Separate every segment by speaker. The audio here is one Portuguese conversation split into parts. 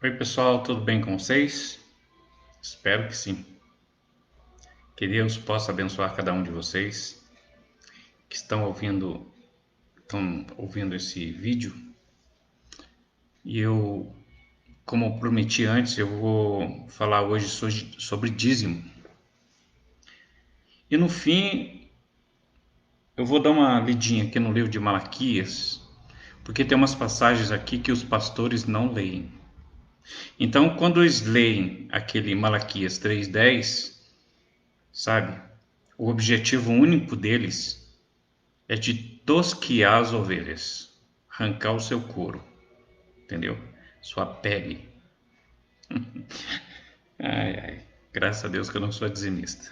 Speaker 1: Oi, pessoal, tudo bem com vocês? Espero que sim. Que Deus possa abençoar cada um de vocês que estão ouvindo esse vídeo. E eu, como prometi antes, eu vou falar hoje sobre dízimo. E no fim, eu vou dar uma lidinha aqui no livro de Malaquias, porque tem umas passagens aqui que os pastores não leem. Então, quando eles leem aquele Malaquias 3:10, sabe? O objetivo único deles é de tosquiar as ovelhas, arrancar o seu couro, entendeu? Sua pele. Ai, ai, graças a Deus que eu não sou dizimista.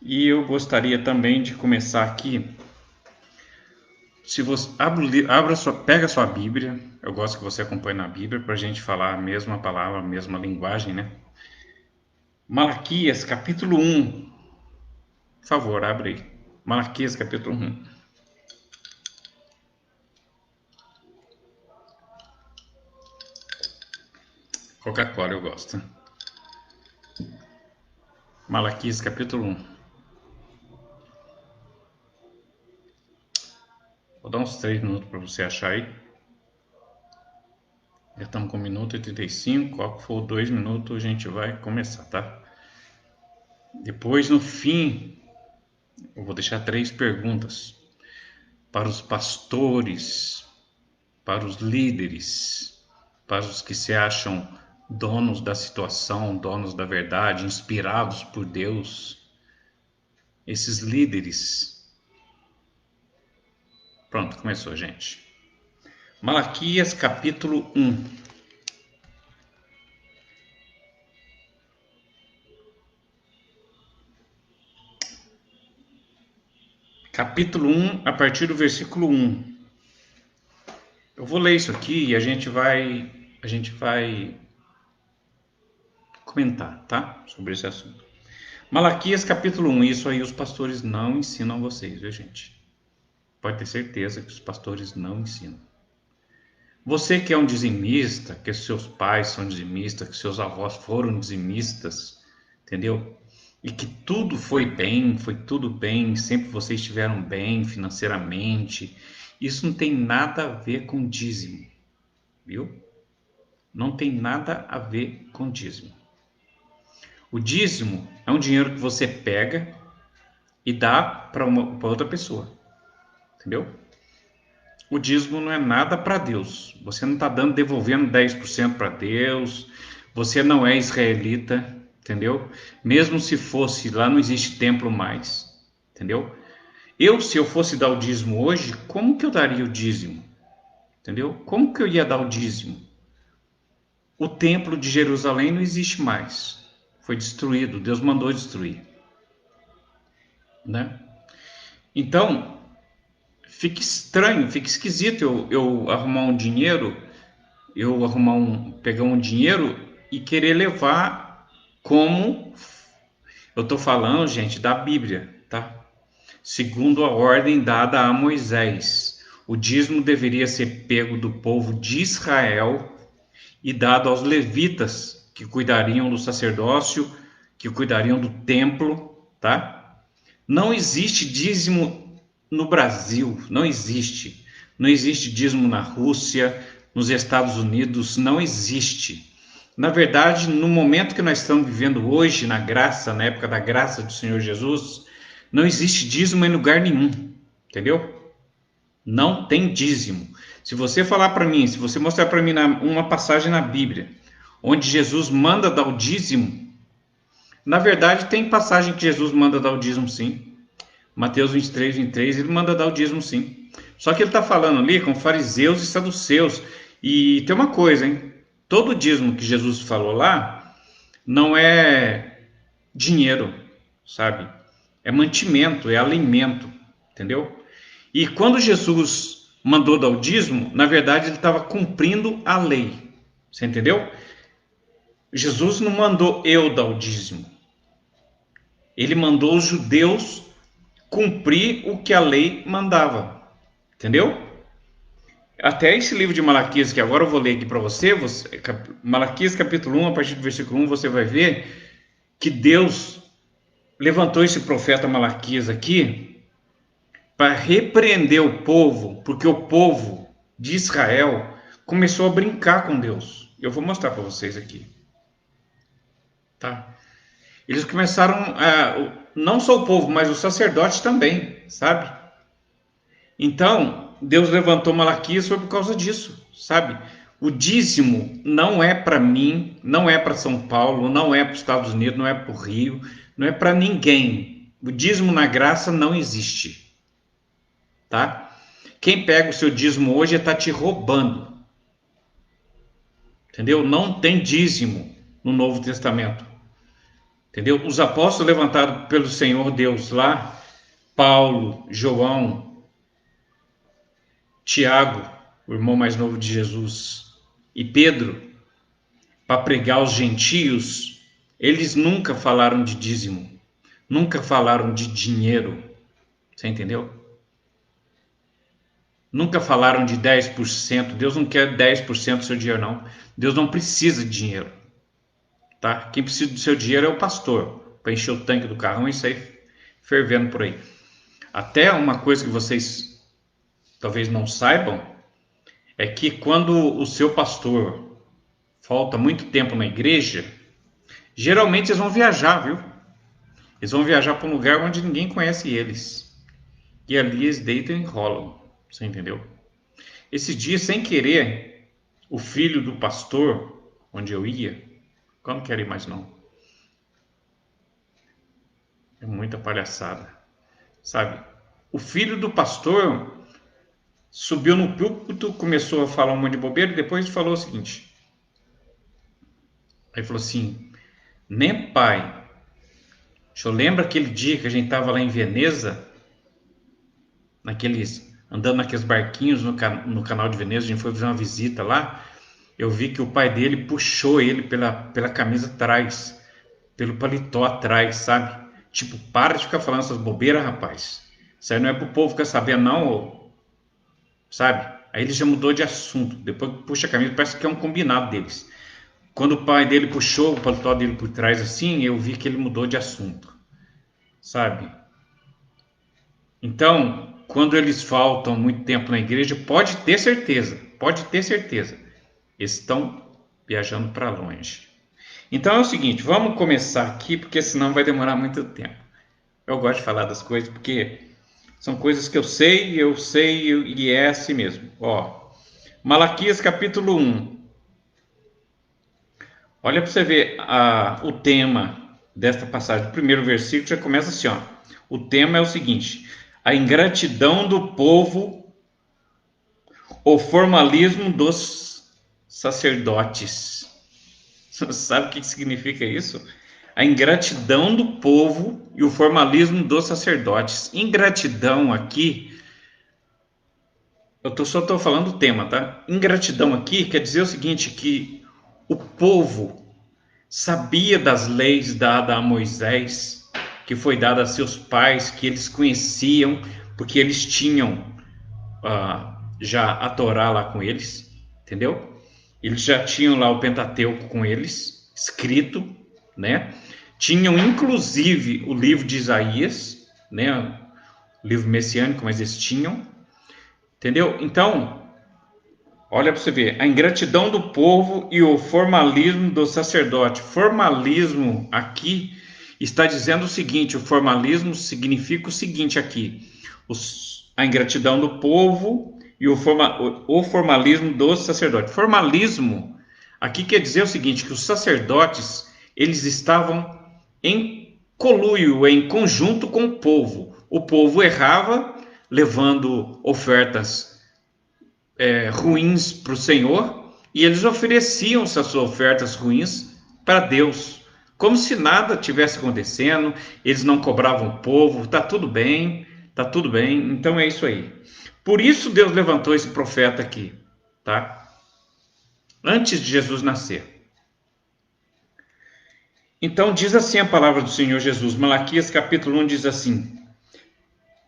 Speaker 1: E eu gostaria também de começar aqui. Se você pega a sua Bíblia, eu gosto que você acompanhe na Bíblia para a gente falar a mesma palavra, a mesma linguagem, né? Malaquias capítulo 1, por favor, abre aí. Malaquias capítulo 1. Coca-Cola eu gosto. Malaquias capítulo 1. Vou dar uns 3 minutos para você achar aí. Já estamos com 1 minuto e 35. Qual que for 2 minutos, a gente vai começar, tá? Depois, no fim, eu vou deixar 3 perguntas para os pastores, para os líderes, para os que se acham donos da situação, donos da verdade, inspirados por Deus. Esses líderes. Pronto, começou, gente. Malaquias capítulo 1. Capítulo 1, a partir do versículo 1. Eu vou ler isso aqui e a gente vai comentar, tá? Sobre esse assunto. Malaquias capítulo 1. Isso aí os pastores não ensinam vocês, viu, gente? Pode ter certeza que os pastores não ensinam. Você que é um dizimista, que seus pais são dizimistas, que seus avós foram dizimistas, entendeu? E que tudo foi tudo bem, sempre vocês estiveram bem financeiramente. Isso não tem nada a ver com dízimo, viu? Não tem nada a ver com dízimo. O dízimo é um dinheiro que você pega e dá para outra pessoa, entendeu? O dízimo não é nada para Deus. Você não está devolvendo 10% para Deus. Você não é israelita, entendeu? Mesmo se fosse, lá não existe templo mais, entendeu? Se eu fosse dar o dízimo hoje, como que eu daria o dízimo? Entendeu? Como que eu ia dar o dízimo? O templo de Jerusalém não existe mais. Foi destruído, Deus mandou destruir, né? Então, fica estranho, fica esquisito eu arrumar um dinheiro, pegar um dinheiro e querer levar como eu estou falando, gente, da Bíblia, tá? Segundo a ordem dada a Moisés. O dízimo deveria ser pego do povo de Israel e dado aos levitas, que cuidariam do sacerdócio, que cuidariam do templo, tá? Não existe dízimo no Brasil, não existe. Não existe dízimo na Rússia, nos Estados Unidos, não existe. Na verdade, no momento que nós estamos vivendo hoje, na graça, na época da graça do Senhor Jesus, não existe dízimo em lugar nenhum, entendeu? Não tem dízimo. Se você falar para mim, se você mostrar para mim uma passagem na Bíblia, onde Jesus manda dar o dízimo, na verdade tem passagem que Jesus manda dar o dízimo sim. Mateus 23:23, ele manda dar o dízimo sim. Só que ele está falando ali com fariseus e saduceus. E tem uma coisa, hein? Todo dízimo que Jesus falou lá não é dinheiro, sabe? É mantimento, é alimento, entendeu? E quando Jesus mandou dar o dízimo, na verdade ele estava cumprindo a lei. Você entendeu? Jesus não mandou eu dar o dízimo. Ele mandou os judeus cumprir o que a lei mandava. Entendeu? Até esse livro de Malaquias, que agora eu vou ler aqui para você, Malaquias capítulo 1, a partir do versículo 1, você vai ver que Deus levantou esse profeta Malaquias aqui para repreender o povo, porque o povo de Israel começou a brincar com Deus. Eu vou mostrar para vocês aqui. Tá? Eles começaram, não só o povo, mas os sacerdotes também, sabe? Então, Deus levantou Malaquias foi por causa disso, sabe? O dízimo não é para mim, não é para São Paulo, não é para os Estados Unidos, não é para o Rio, não é para ninguém. O dízimo na graça não existe, tá? Quem pega o seu dízimo hoje está te roubando, entendeu? Não tem dízimo no Novo Testamento, entendeu? Os apóstolos levantados pelo Senhor Deus lá, Paulo, João, Tiago, o irmão mais novo de Jesus, e Pedro, para pregar aos gentios, eles nunca falaram de dízimo, nunca falaram de dinheiro, você entendeu? Nunca falaram de 10%, Deus não quer 10% do seu dinheiro não, Deus não precisa de dinheiro, tá? Quem precisa do seu dinheiro é o pastor, para encher o tanque do carrão e sair fervendo por aí. Até uma coisa que vocês talvez não saibam, é que quando o seu pastor falta muito tempo na igreja, geralmente eles vão viajar, viu? Eles vão viajar para um lugar onde ninguém conhece eles. E ali eles deitam e enrolam, você entendeu? Esse dia, sem querer, o filho do pastor, onde eu ia, eu não quero ir mais não. É muita palhaçada, sabe? O filho do pastor subiu no púlpito, começou a falar um monte de bobeira e depois falou o seguinte. Aí falou assim, nem pai, o senhor lembra aquele dia que a gente estava lá em Veneza, andando naqueles barquinhos no canal de Veneza, a gente foi fazer uma visita lá, eu vi que o pai dele puxou ele pela camisa atrás, pelo paletó atrás, sabe? Tipo, para de ficar falando essas bobeiras, rapaz. Isso aí não é pro povo ficar sabendo não, sabe? Aí ele já mudou de assunto, depois puxa a camisa, parece que é um combinado deles. Quando o pai dele puxou o paletó dele por trás assim, eu vi que ele mudou de assunto, sabe? Então, quando eles faltam muito tempo na igreja, pode ter certeza, eles estão viajando para longe. Então é o seguinte, vamos começar aqui, porque senão vai demorar muito tempo. Eu gosto de falar das coisas, porque são coisas que eu sei e é assim mesmo. Ó, Malaquias capítulo 1. Olha para você ver o tema desta passagem. O primeiro versículo já começa assim, ó. O tema é o seguinte: a ingratidão do povo, o formalismo dos sacerdotes. Sabe o que significa isso? A ingratidão do povo e o formalismo dos sacerdotes. Ingratidão aqui, só estou falando do tema, tá? Ingratidão aqui quer dizer o seguinte, que o povo sabia das leis dadas a Moisés, que foi dada a seus pais, que eles conheciam, porque eles tinham já a Torá lá com eles, entendeu? Eles já tinham lá o Pentateuco com eles, escrito, né? Tinham inclusive o livro de Isaías, né? O livro messiânico, mas eles tinham, entendeu? Então, olha para você ver, a ingratidão do povo e o formalismo do sacerdote. Formalismo aqui está dizendo o seguinte, o formalismo significa o seguinte aqui, a ingratidão do povo e o formalismo do sacerdote. Formalismo aqui quer dizer o seguinte, que os sacerdotes, eles estavam em conluio, em conjunto com o povo. O povo errava, levando ofertas ruins para o Senhor, e eles ofereciam essas ofertas ruins para Deus, como se nada tivesse acontecendo, eles não cobravam o povo, tá tudo bem, então é isso aí. Por isso Deus levantou esse profeta aqui, tá? Antes de Jesus nascer. Então diz assim a palavra do Senhor Jesus, Malaquias capítulo 1 diz assim,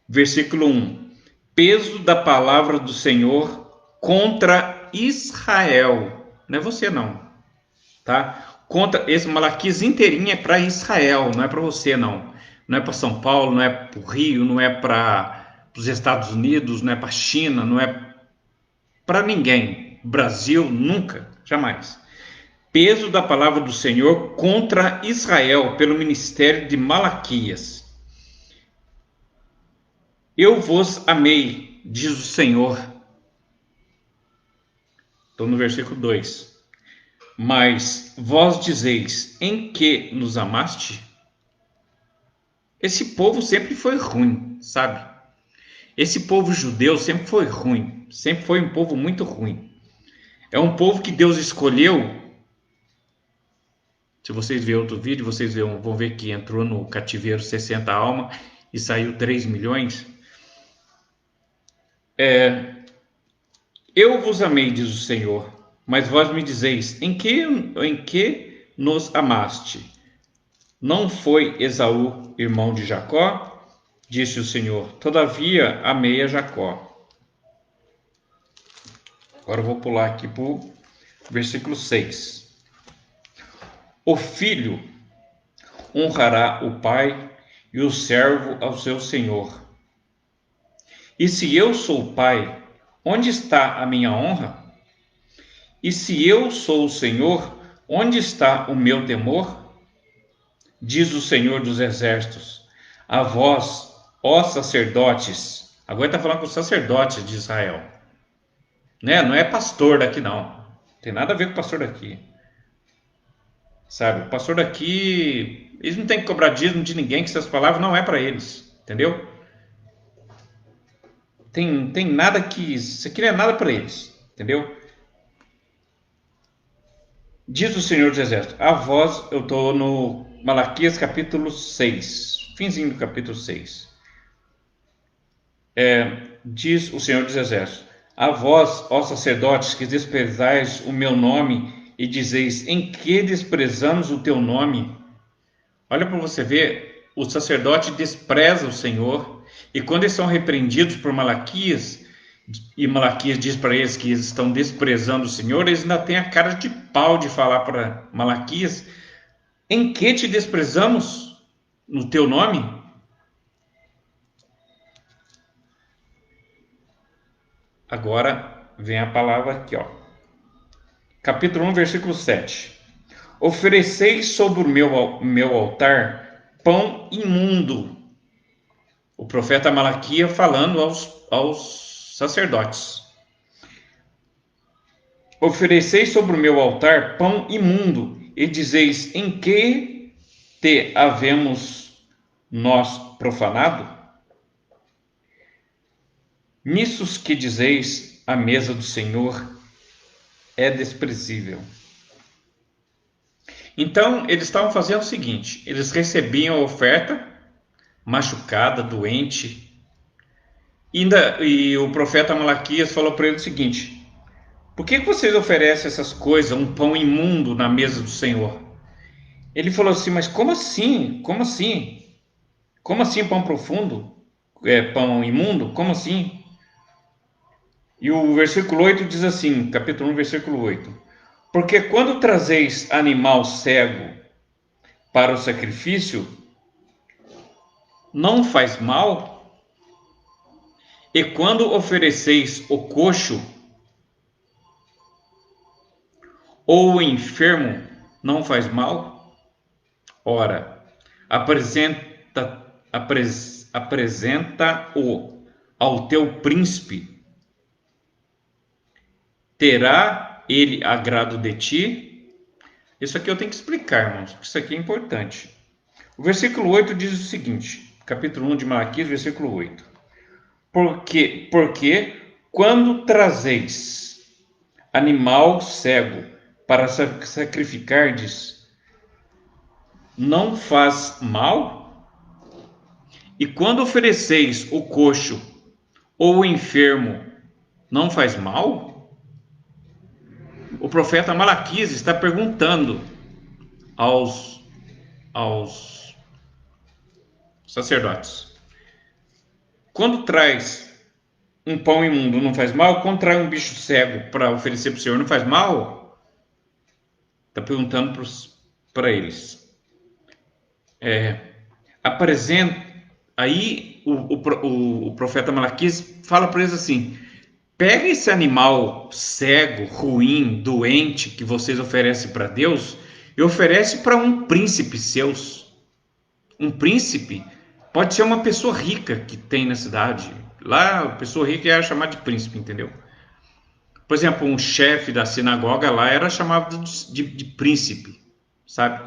Speaker 1: versículo 1, peso da palavra do Senhor contra Israel. Não é você não, tá? Contra esse Malaquias inteirinho é para Israel, não é para você não. Não é para São Paulo, não é para o Rio, não é para os Estados Unidos, não é para a China, não é para ninguém. Brasil, nunca, jamais. Peso da palavra do Senhor contra Israel pelo ministério de Malaquias. Eu vos amei, diz o Senhor. Estou no versículo 2. Mas vós dizeis, em que nos amaste? Esse povo sempre foi ruim, sabe? Esse povo judeu sempre foi ruim. Sempre foi um povo muito ruim. É um povo que Deus escolheu. Se vocês verem outro vídeo, vocês vão ver que entrou no cativeiro 60 almas e saiu 3 milhões. Eu vos amei, diz o Senhor, mas vós me dizeis, em que nos amaste? Não foi Esaú, irmão de Jacó? Disse o Senhor, todavia amei a Jacó. Agora eu vou pular aqui para o versículo 6. O filho honrará o pai e o servo ao seu senhor. E se eu sou o pai, onde está a minha honra? E se eu sou o Senhor, onde está o meu temor? Diz o Senhor dos Exércitos, a vós, ó sacerdotes. Agora está falando com os sacerdotes de Israel. Né? Não é pastor daqui não. Tem nada a ver com o pastor daqui. Sabe, o pastor daqui, eles não têm que cobrar dízimo de ninguém, que essas palavras não é para eles. Entendeu? Tem nada que... Isso aqui não é nada para eles. Entendeu? Diz o Senhor dos Exércitos, a vós, eu estou no Malaquias capítulo 6, finzinho do capítulo 6. Diz o Senhor dos Exércitos, a vós, ó sacerdotes, que desprezais o meu nome e dizeis, em que desprezamos o teu nome? Olha para você ver, o sacerdote despreza o Senhor, e quando eles são repreendidos por Malaquias, e Malaquias diz para eles que eles estão desprezando o Senhor, eles ainda têm a cara de pau de falar para Malaquias, em que te desprezamos? No teu nome? Agora vem a palavra aqui, ó. Capítulo 1, versículo 7. Ofereceis sobre o meu altar pão imundo. O profeta Malaquias falando aos sacerdotes. Ofereceis sobre o meu altar pão imundo, e dizeis, em que te havemos nós profanado? Nisso que dizeis, a mesa do Senhor é desprezível. Então, eles estavam fazendo o seguinte, eles recebiam a oferta, machucada, doente, e o profeta Malaquias falou para eles o seguinte, por que vocês oferecem essas coisas, um pão imundo na mesa do Senhor? Ele falou assim, mas como assim? Como assim? Como assim pão profundo? Pão imundo? Como assim? E o versículo 8 diz assim, capítulo 1, versículo 8. Porque quando trazeis animal cego para o sacrifício, não faz mal? E quando ofereceis o coxo ou o enfermo, não faz mal? Ora, apresenta-o ao teu príncipe. Terá ele agrado de ti? Isso aqui eu tenho que explicar, irmãos, porque isso aqui é importante. O versículo 8 diz o seguinte, capítulo 1 de Malaquias, versículo 8. Porque quando trazeis animal cego para sacrificardes, não faz mal? E quando ofereceis o coxo ou o enfermo, não faz mal? O profeta Malaquias está perguntando aos sacerdotes. Quando traz um pão imundo não faz mal? Contrai um bicho cego para oferecer para o Senhor não faz mal? Está perguntando para eles. Apresenta. Aí o profeta Malaquias fala para eles assim: pega esse animal cego, ruim, doente que vocês oferecem para Deus e oferece para um príncipe seus. Um príncipe pode ser uma pessoa rica que tem na cidade. Lá, a pessoa rica era chamada de príncipe, entendeu? Por exemplo, um chefe da sinagoga lá era chamado de príncipe, sabe?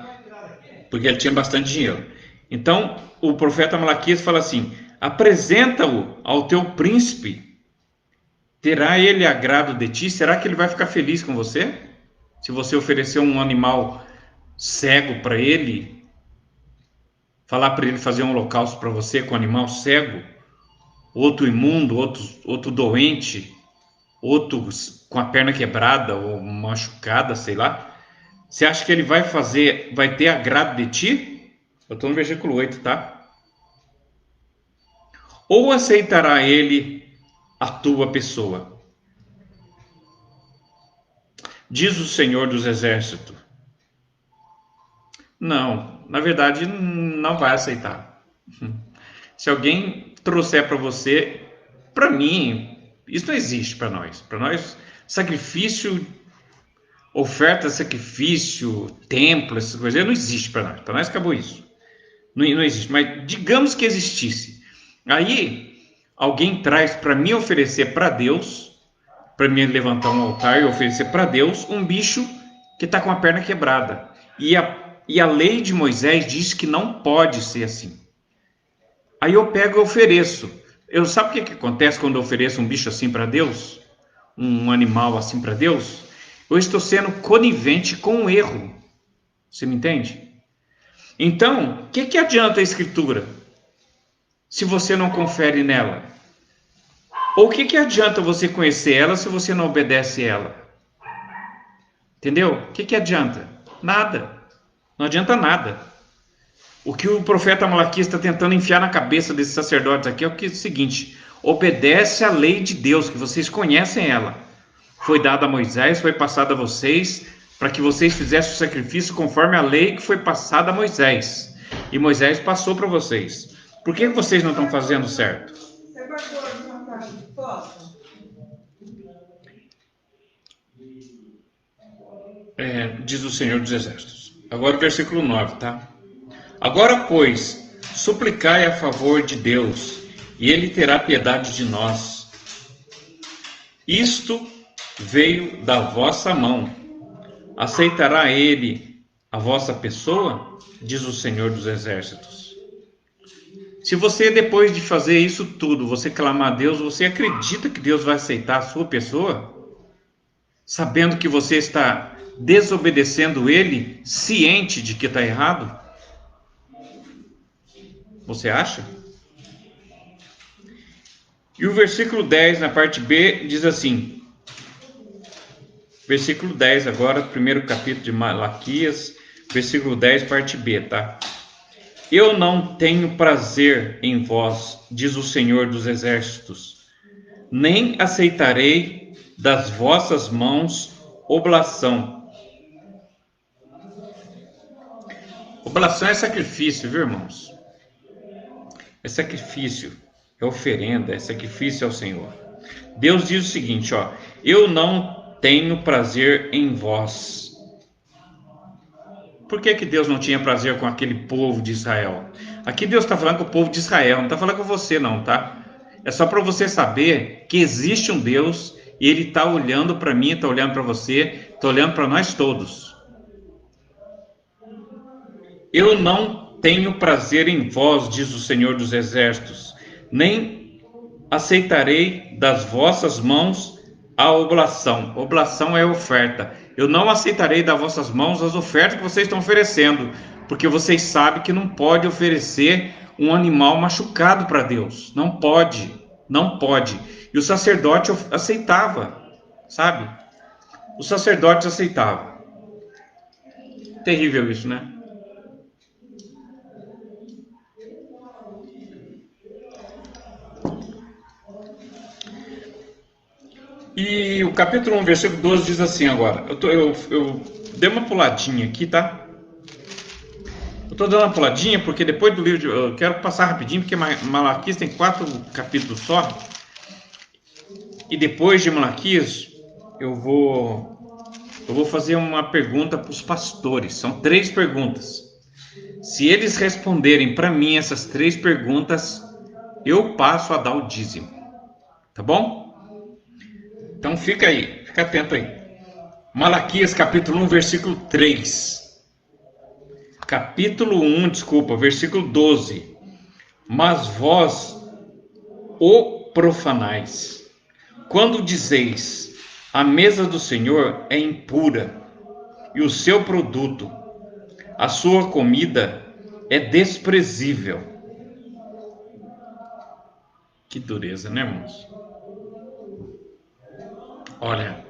Speaker 1: Porque ele tinha bastante dinheiro. Então, o profeta Malaquias fala assim: apresenta-o ao teu príncipe, terá ele agrado de ti? Será que ele vai ficar feliz com você? Se você oferecer um animal cego para ele, falar para ele fazer um holocausto para você com um animal cego, outro imundo, outro doente, outro com a perna quebrada ou machucada, sei lá. Você acha que ele vai ter agrado de ti? Eu estou no versículo 8, tá? Ou aceitará ele a tua pessoa? Diz o Senhor dos Exércitos. Não, na verdade não vai aceitar. Se alguém trouxer para você, para mim, isso não existe para nós. Para nós, sacrifício, oferta, sacrifício, templo, essas coisas, não existe para nós. Para nós acabou isso. Não existe. Mas digamos que existisse. Aí, alguém traz para mim oferecer para Deus, para mim levantar um altar e oferecer para Deus um bicho que está com a perna quebrada. E a lei de Moisés diz que não pode ser assim. Aí eu pego e ofereço. Sabe o que acontece quando eu ofereço um bicho assim para Deus? Um animal assim para Deus? Eu estou sendo conivente com o erro. Você me entende? Então, o que adianta a escritura se você não confere nela? Ou o que adianta você conhecer ela se você não obedece ela? Entendeu? O que adianta? Nada. Não adianta nada. O que o profeta Malaquias está tentando enfiar na cabeça desses sacerdotes aqui é o seguinte: obedece à lei de Deus, que vocês conhecem ela. Foi dada a Moisés, foi passada a vocês, para que vocês fizessem o sacrifício conforme a lei que foi passada a Moisés. E Moisés passou para vocês. Por que vocês não estão fazendo certo? Diz o Senhor dos Exércitos. Agora o versículo 9, tá? Agora, pois, suplicai a favor de Deus, e ele terá piedade de nós. Isto veio da vossa mão. Aceitará ele a vossa pessoa? Diz o Senhor dos Exércitos. Se você, depois de fazer isso tudo, você clamar a Deus, você acredita que Deus vai aceitar a sua pessoa? Sabendo que você está desobedecendo ele, ciente de que está errado? Você acha? E o versículo 10, na parte B, diz assim. Versículo 10 agora, primeiro capítulo de Malaquias, versículo 10, parte B, tá? Eu não tenho prazer em vós, diz o Senhor dos Exércitos, nem aceitarei das vossas mãos oblação. Oblação é sacrifício, viu, irmãos? É sacrifício, é oferenda, é sacrifício ao Senhor. Deus diz o seguinte, ó: eu não tenho prazer em vós. Por que Deus não tinha prazer com aquele povo de Israel? Aqui Deus está falando com o povo de Israel, não está falando com você não, tá? É só para você saber que existe um Deus e Ele está olhando para mim, está olhando para você, está olhando para nós todos. Eu não tenho prazer em vós, diz o Senhor dos Exércitos, nem aceitarei das vossas mãos a oblação. Oblação é oferta. Eu não aceitarei das vossas mãos as ofertas que vocês estão oferecendo, porque vocês sabem que não pode oferecer um animal machucado para Deus. Não pode, não pode. E o sacerdote aceitava, sabe? O sacerdote aceitava. Terrível isso, né? E o capítulo 1, versículo 12 diz assim agora. Eu dei uma puladinha aqui, tá? Eu estou dando uma puladinha porque depois do livro, eu quero passar rapidinho, porque Malaquias tem 4 capítulos só. E depois de Malaquias, eu vou fazer uma pergunta para os pastores. São 3 perguntas. Se eles responderem para mim essas 3 perguntas, eu passo a dar o dízimo. Tá bom? Então fica aí, fica atento aí. Malaquias capítulo 1, versículo 3. Capítulo 1, versículo 12. Mas vós o profanais, quando dizeis, a mesa do Senhor é impura, e o seu produto, a sua comida, é desprezível. Que dureza, né, irmãos? Olha,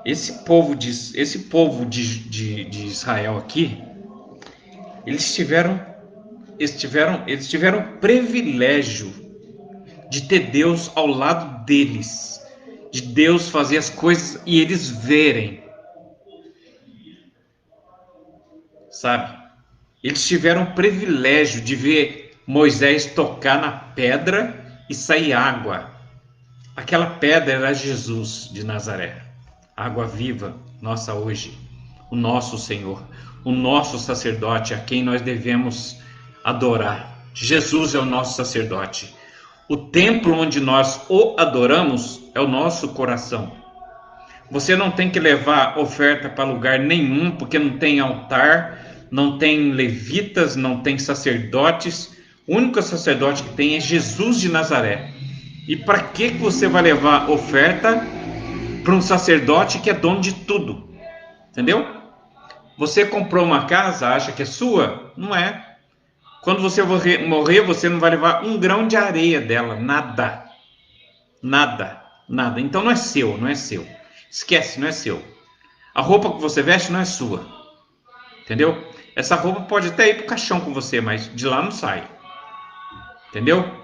Speaker 1: esse povo de Israel aqui, eles tiveram o privilégio de ter Deus ao lado deles, de Deus fazer as coisas e eles verem, sabe? Eles tiveram o privilégio de ver Moisés tocar na pedra e sair água. Aquela pedra era Jesus de Nazaré, água viva, nossa hoje, o nosso Senhor, o nosso sacerdote, a quem nós devemos adorar. Jesus é o nosso sacerdote. O templo onde nós o adoramos é o nosso coração. Você não tem que levar oferta para lugar nenhum, porque não tem altar, não tem levitas, não tem sacerdotes. O único sacerdote que tem é Jesus de Nazaré. E para que você vai levar oferta para um sacerdote que é dono de tudo? Entendeu? Você comprou uma casa, acha que é sua? Não é. Quando você morrer, você não vai levar um grão de areia dela, nada. Nada, nada. Então não é seu, não é seu. Esquece, não é seu. A roupa que você veste não é sua. Entendeu? Essa roupa pode até ir pro caixão com você, mas de lá não sai. Entendeu?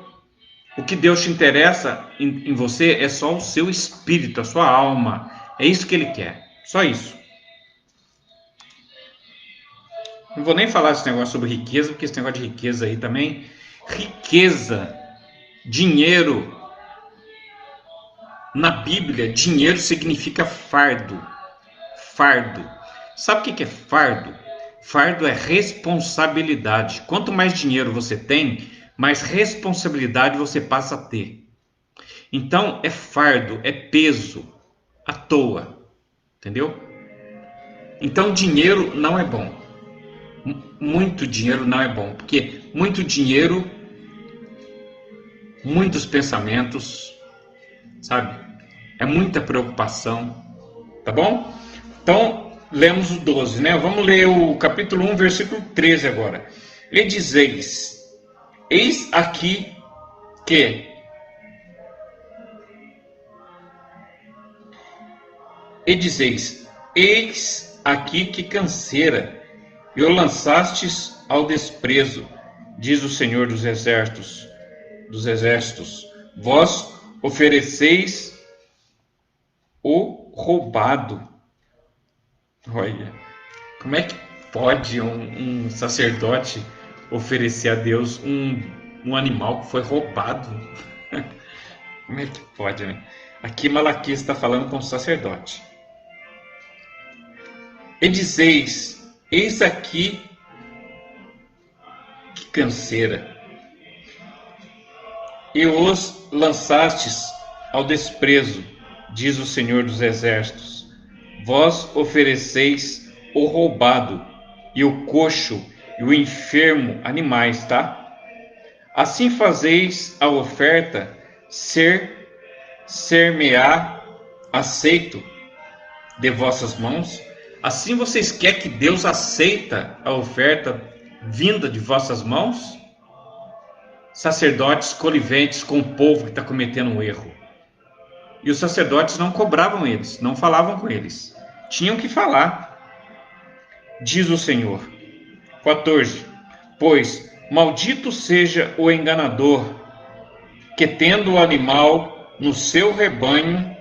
Speaker 1: O que Deus te interessa em você é só o seu espírito, a sua alma. É isso que Ele quer. Só isso. Não vou nem falar esse negócio sobre riqueza, porque esse negócio de riqueza aí também. Riqueza, dinheiro. Na Bíblia, dinheiro significa fardo. Fardo. Sabe o que é fardo? Fardo é responsabilidade. Quanto mais dinheiro você tem, mais responsabilidade você passa a ter. Então, é fardo, é peso, à toa. Entendeu? Então, dinheiro não é bom. Muito dinheiro não é bom, porque muito dinheiro, muitos pensamentos, sabe? É muita preocupação, tá bom? Então, lemos o 12, né? Vamos ler o capítulo 1, versículo 13 agora. E dizeis, eis aqui que... E dizeis, eis aqui que canseira, e o lançastes ao desprezo, diz o Senhor dos exércitos. Vós ofereceis o roubado. Olha, como é que pode um sacerdote oferecer a Deus um animal que foi roubado? Como é que pode, né? Aqui Malaquias está falando com o sacerdote. E dizeis, eis aqui que canseira, e os lançastes ao desprezo, diz o Senhor dos exércitos. Vós ofereceis o roubado, e o coxo, e o enfermo animais, tá? Assim fazeis a oferta ser-me-á aceito de vossas mãos. Assim vocês querem que Deus aceita a oferta vinda de vossas mãos? Sacerdotes coniventes com o povo que está cometendo um erro. E os sacerdotes não cobravam eles, não falavam com eles. Tinham que falar. Diz o Senhor. 14. Pois maldito seja o enganador, que tendo o animal no seu rebanho,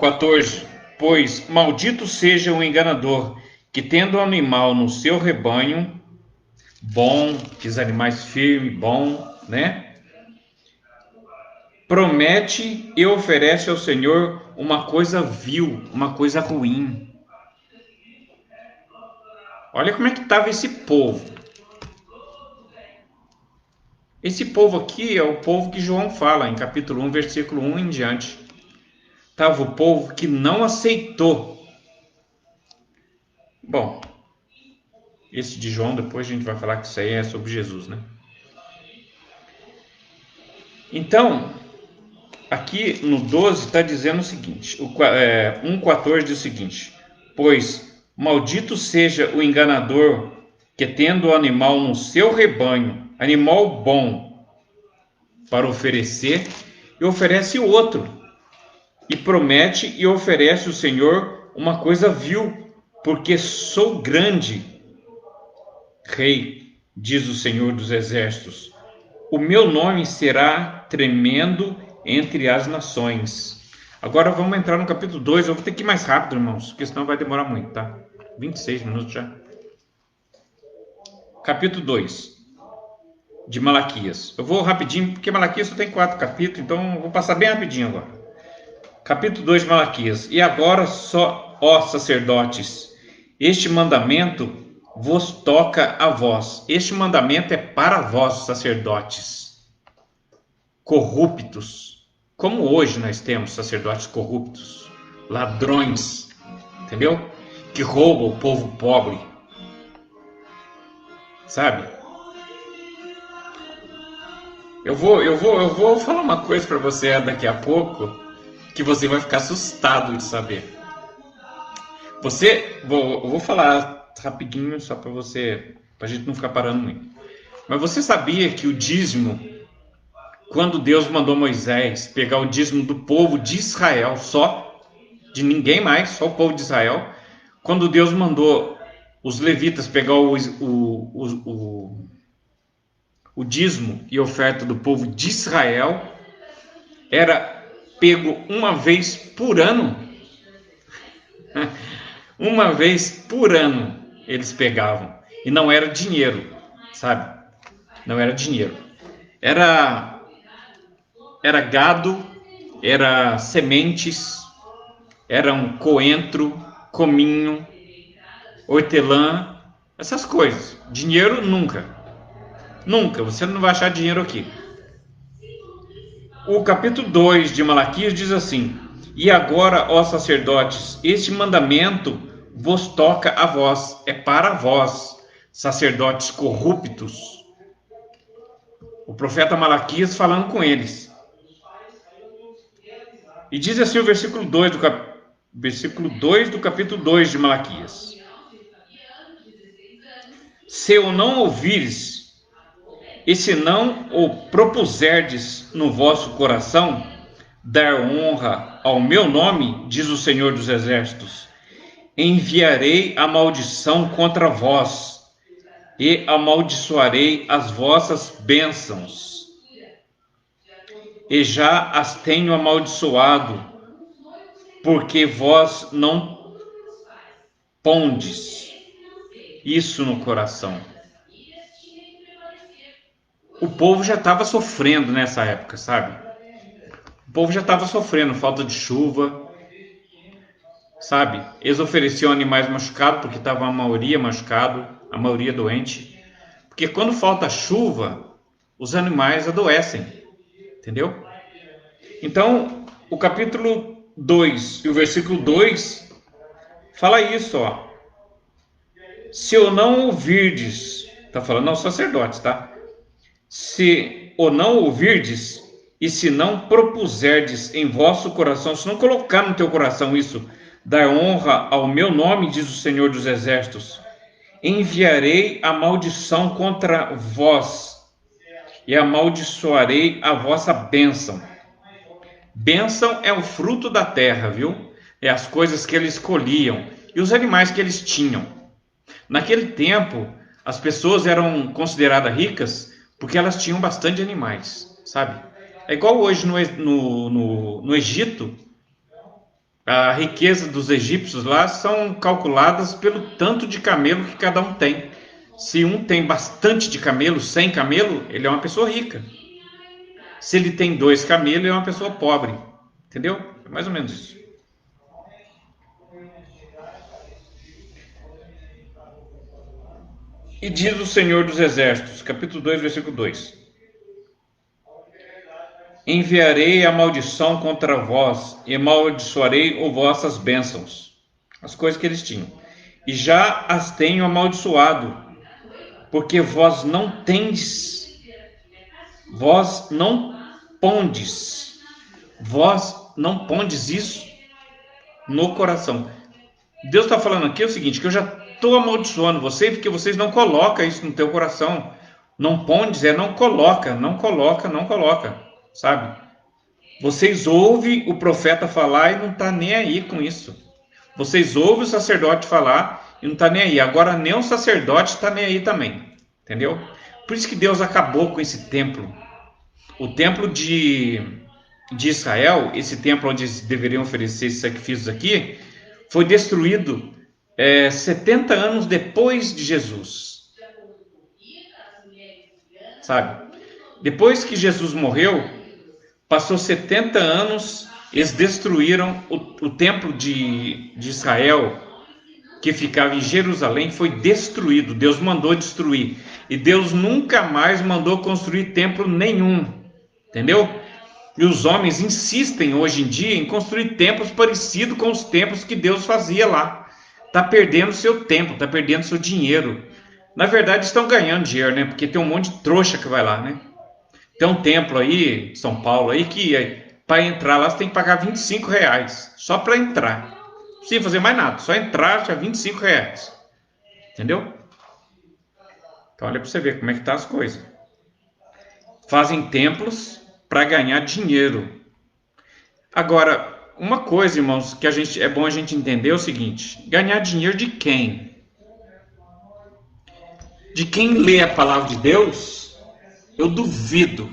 Speaker 1: 14. Pois maldito seja o enganador, que tendo o animal no seu rebanho, bom, aqueles animais firmes, bom, né? Promete e oferece ao Senhor uma coisa vil, uma coisa ruim. Olha como é que estava esse povo. Esse povo aqui é o povo que João fala em capítulo 1, versículo 1 em diante. Estava o povo que não aceitou. Bom, esse de João, depois a gente vai falar que isso aí é sobre Jesus, né? Então, aqui no 12 está dizendo o seguinte, 1,14 diz o seguinte: pois maldito seja o enganador que tendo o animal no seu rebanho, animal bom para oferecer, e oferece outro, e promete e oferece o Senhor uma coisa vil, porque sou grande rei, diz o Senhor dos exércitos. O meu nome será tremendo entre as nações. Agora vamos entrar no capítulo 2. Eu vou ter que ir mais rápido, irmãos, porque senão vai demorar muito, tá? 26 minutos já. Capítulo 2 de Malaquias. Eu vou rapidinho, porque Malaquias só tem 4 capítulos, então eu vou passar bem rapidinho agora. Capítulo 2 de Malaquias. E agora, só, ó sacerdotes, este mandamento vos toca a vós. Este mandamento é para vós, sacerdotes corruptos. Como hoje nós temos sacerdotes corruptos, ladrões, entendeu? Que roubam o povo pobre. Sabe? Eu vou falar uma coisa para você daqui a pouco que você vai ficar assustado de saber. Eu vou falar rapidinho só para você, para a gente não ficar parando muito. Mas você sabia que o dízimo, quando Deus mandou Moisés pegar o dízimo do povo de Israel, só, de ninguém mais, só o povo de Israel, quando Deus mandou os levitas pegar o dízimo e oferta do povo de Israel, era pego uma vez por ano. Uma vez por ano eles pegavam. E não era dinheiro, sabe? Não era dinheiro. Era gado, era sementes, era um coentro, cominho, hortelã, essas coisas. Dinheiro nunca. Nunca, você não vai achar dinheiro aqui. O capítulo 2 de Malaquias diz assim: e agora, ó sacerdotes, este mandamento vos toca a vós, é para vós, sacerdotes corruptos. O profeta Malaquias falando com eles. E diz assim o versículo 2 do capítulo 2 de Malaquias: se eu não ouvires, e se não o propuserdes no vosso coração, dar honra ao meu nome, diz o Senhor dos Exércitos, enviarei a maldição contra vós, e amaldiçoarei as vossas bênçãos, e já as tenho amaldiçoado, porque vós não pondes isso no coração. O povo já estava sofrendo nessa época, sabe? O povo já estava sofrendo falta de chuva, sabe? Eles ofereciam animais machucados porque estava a maioria machucado, a maioria doente. Porque quando falta chuva, os animais adoecem, entendeu? Então, o capítulo 2 e o versículo 2 fala isso, ó. Se eu não ouvirdes, tá falando aos sacerdotes, tá? Se o não ouvirdes, e se não propuserdes em vosso coração, se não colocar no teu coração isso, dar honra ao meu nome, diz o Senhor dos Exércitos, enviarei a maldição contra vós, e amaldiçoarei a vossa bênção. Bênção é o fruto da terra, viu? É as coisas que eles colhiam, e os animais que eles tinham. Naquele tempo, as pessoas eram consideradas ricas porque elas tinham bastante animais, sabe? É igual hoje no Egito, A riqueza dos egípcios lá são calculadas pelo tanto de camelo que cada um tem. Se um tem bastante de camelo, 100 camelo, ele é uma pessoa rica. Se ele tem 2 camelos, ele é uma pessoa pobre. Entendeu? É mais ou menos isso. E diz o Senhor dos Exércitos, capítulo 2, versículo 2: Enviarei a maldição contra vós, e amaldiçoarei ou vossas bênçãos, as coisas que eles tinham, e já as tenho amaldiçoado, porque pondes, vós não pondes isso no coração. Deus está falando aqui o seguinte, que eu já estou amaldiçoando vocês, porque vocês não colocam isso no teu coração. Não pondes, não coloca, não coloca, não coloca, sabe? Vocês ouvem o profeta falar e não está nem aí com isso. Vocês ouvem o sacerdote falar e não está nem aí. Agora nem o sacerdote está nem aí também, entendeu? Por isso que Deus acabou com esse templo. O templo de Israel, esse templo onde eles deveriam oferecer esses sacrifícios aqui, foi destruído 70 anos depois de Jesus. Sabe? Depois que Jesus morreu, passou 70 anos, eles destruíram o templo de Israel, que ficava em Jerusalém, foi destruído. Deus mandou destruir. E Deus nunca mais mandou construir templo nenhum. Entendeu? E os homens insistem hoje em dia em construir templos parecidos com os templos que Deus fazia lá. Está perdendo seu tempo, está perdendo seu dinheiro. Na verdade, estão ganhando dinheiro, né? Porque tem um monte de trouxa que vai lá, né? Tem um templo aí, São Paulo, aí que para entrar lá você tem que pagar R$ 25. Só para entrar. Não precisa fazer mais nada. Só entrar já R$ 25. Entendeu? Então olha para você ver como é que tá as coisas. Fazem templos para ganhar dinheiro. Agora, uma coisa, irmãos, que é bom a gente entender é o seguinte: ganhar dinheiro de quem? De quem lê a palavra de Deus? Eu duvido.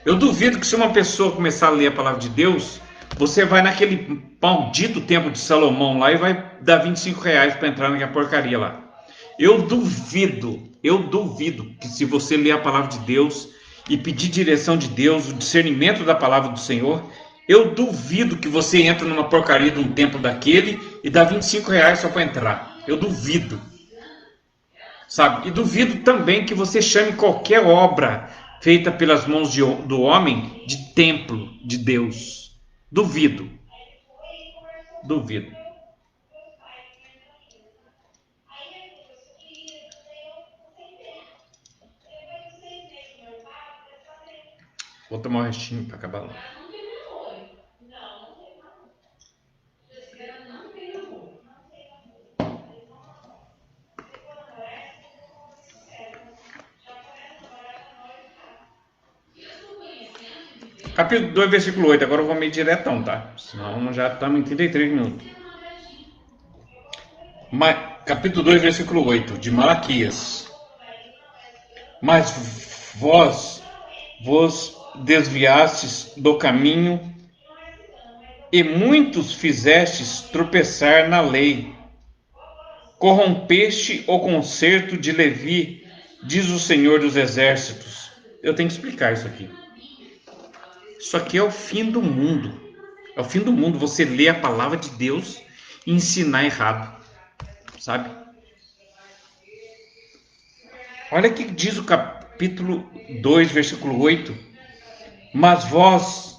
Speaker 1: Eu duvido que se uma pessoa começar a ler a palavra de Deus, você vai naquele maldito templo de Salomão lá e vai dar R$ 25 para entrar naquela porcaria lá. Eu duvido que se você ler a palavra de Deus e pedir direção de Deus, o discernimento da palavra do Senhor, eu duvido que você entre numa porcaria de um templo daquele e dá R$ 25 só para entrar. Eu duvido. Sabe? E duvido também que você chame qualquer obra feita pelas mãos do homem de templo de Deus. Duvido. Duvido. Vou tomar um restinho para acabar lá. Capítulo 2, versículo 8. Agora eu vou meio diretão, tá? Senão já estamos em 33 minutos. Capítulo 2, versículo 8, de Malaquias. Mas vos desviastes do caminho e muitos fizestes tropeçar na lei. Corrompeste o concerto de Levi, diz o Senhor dos Exércitos. Eu tenho que explicar isso aqui. Isso aqui é o fim do mundo. É o fim do mundo você ler a palavra de Deus e ensinar errado. Sabe? Olha o que diz o capítulo 2, versículo 8. Mas vos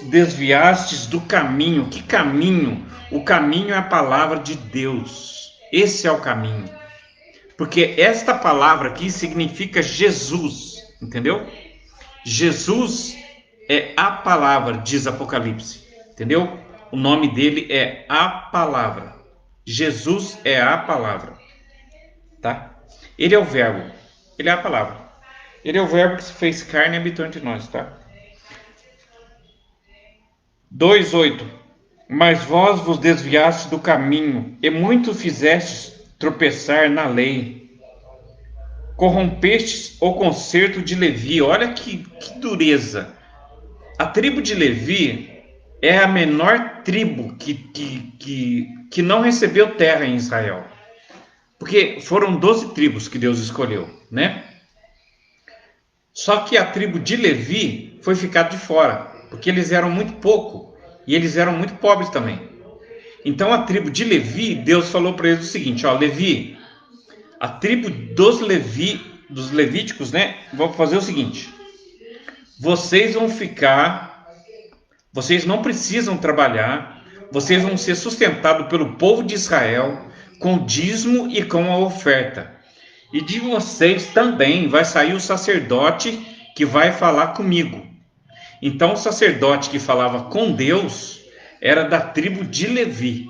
Speaker 1: desviastes do caminho. Que caminho? O caminho é a palavra de Deus. Esse é o caminho. Porque esta palavra aqui significa Jesus. Entendeu? Jesus é a palavra, diz Apocalipse. Entendeu? O nome dele é a palavra. Jesus é a palavra. Tá? Ele é o verbo. Ele é a palavra. Ele é o verbo que se fez carne e habitou entre nós, tá? 2:8. Mas vos desviastes do caminho, e muito fizestes tropeçar na lei. Corrompestes o concerto de Levi. Olha que dureza. A tribo de Levi é a menor tribo que não recebeu terra em Israel. Porque foram 12 tribos que Deus escolheu, né? Só que a tribo de Levi foi ficada de fora, porque eles eram muito pouco e eles eram muito pobres também. Então a tribo de Levi, Deus falou para eles o seguinte: ó, Levi, a tribo dos levíticos, né? Vão fazer o seguinte: vocês vão ficar, vocês não precisam trabalhar, vocês vão ser sustentados pelo povo de Israel com o dízimo e com a oferta. E de vocês também vai sair o sacerdote que vai falar comigo. Então o sacerdote que falava com Deus era da tribo de Levi.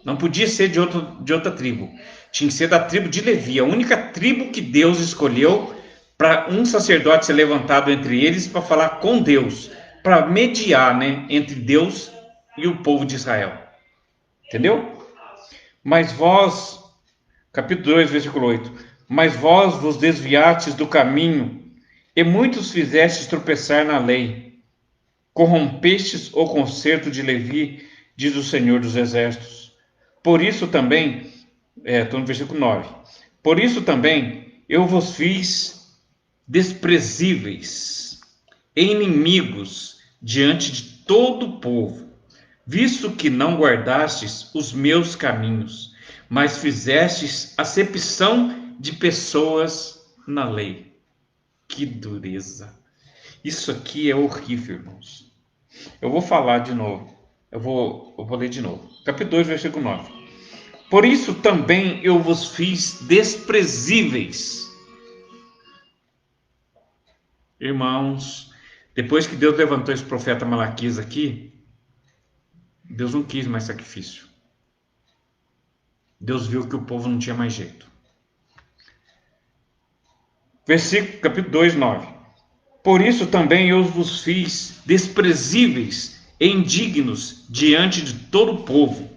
Speaker 1: Não podia ser de outra tribo. Tinha que ser da tribo de Levi. A única tribo que Deus escolheu para um sacerdote ser levantado entre eles para falar com Deus. Para mediar, né, entre Deus e o povo de Israel. Entendeu? Mas vós, capítulo 2, versículo 8. Mas vós vos desviastes do caminho, e muitos fizestes tropeçar na lei. Corrompestes o concerto de Levi, diz o Senhor dos Exércitos. Por isso também, estou no versículo 9. Por isso também eu vos fiz desprezíveis, inimigos diante de todo o povo, visto que não guardastes os meus caminhos, mas fizestes acepção de pessoas na lei. Que dureza! Isso aqui é horrível, irmãos. Eu vou falar de novo. Eu vou ler de novo. Capítulo 2, versículo 9. Por isso também eu vos fiz desprezíveis. Irmãos, depois que Deus levantou esse profeta Malaquias aqui, Deus não quis mais sacrifício. Deus viu que o povo não tinha mais jeito. Capítulo 2, 9. Por isso também eu vos fiz desprezíveis e indignos diante de todo o povo,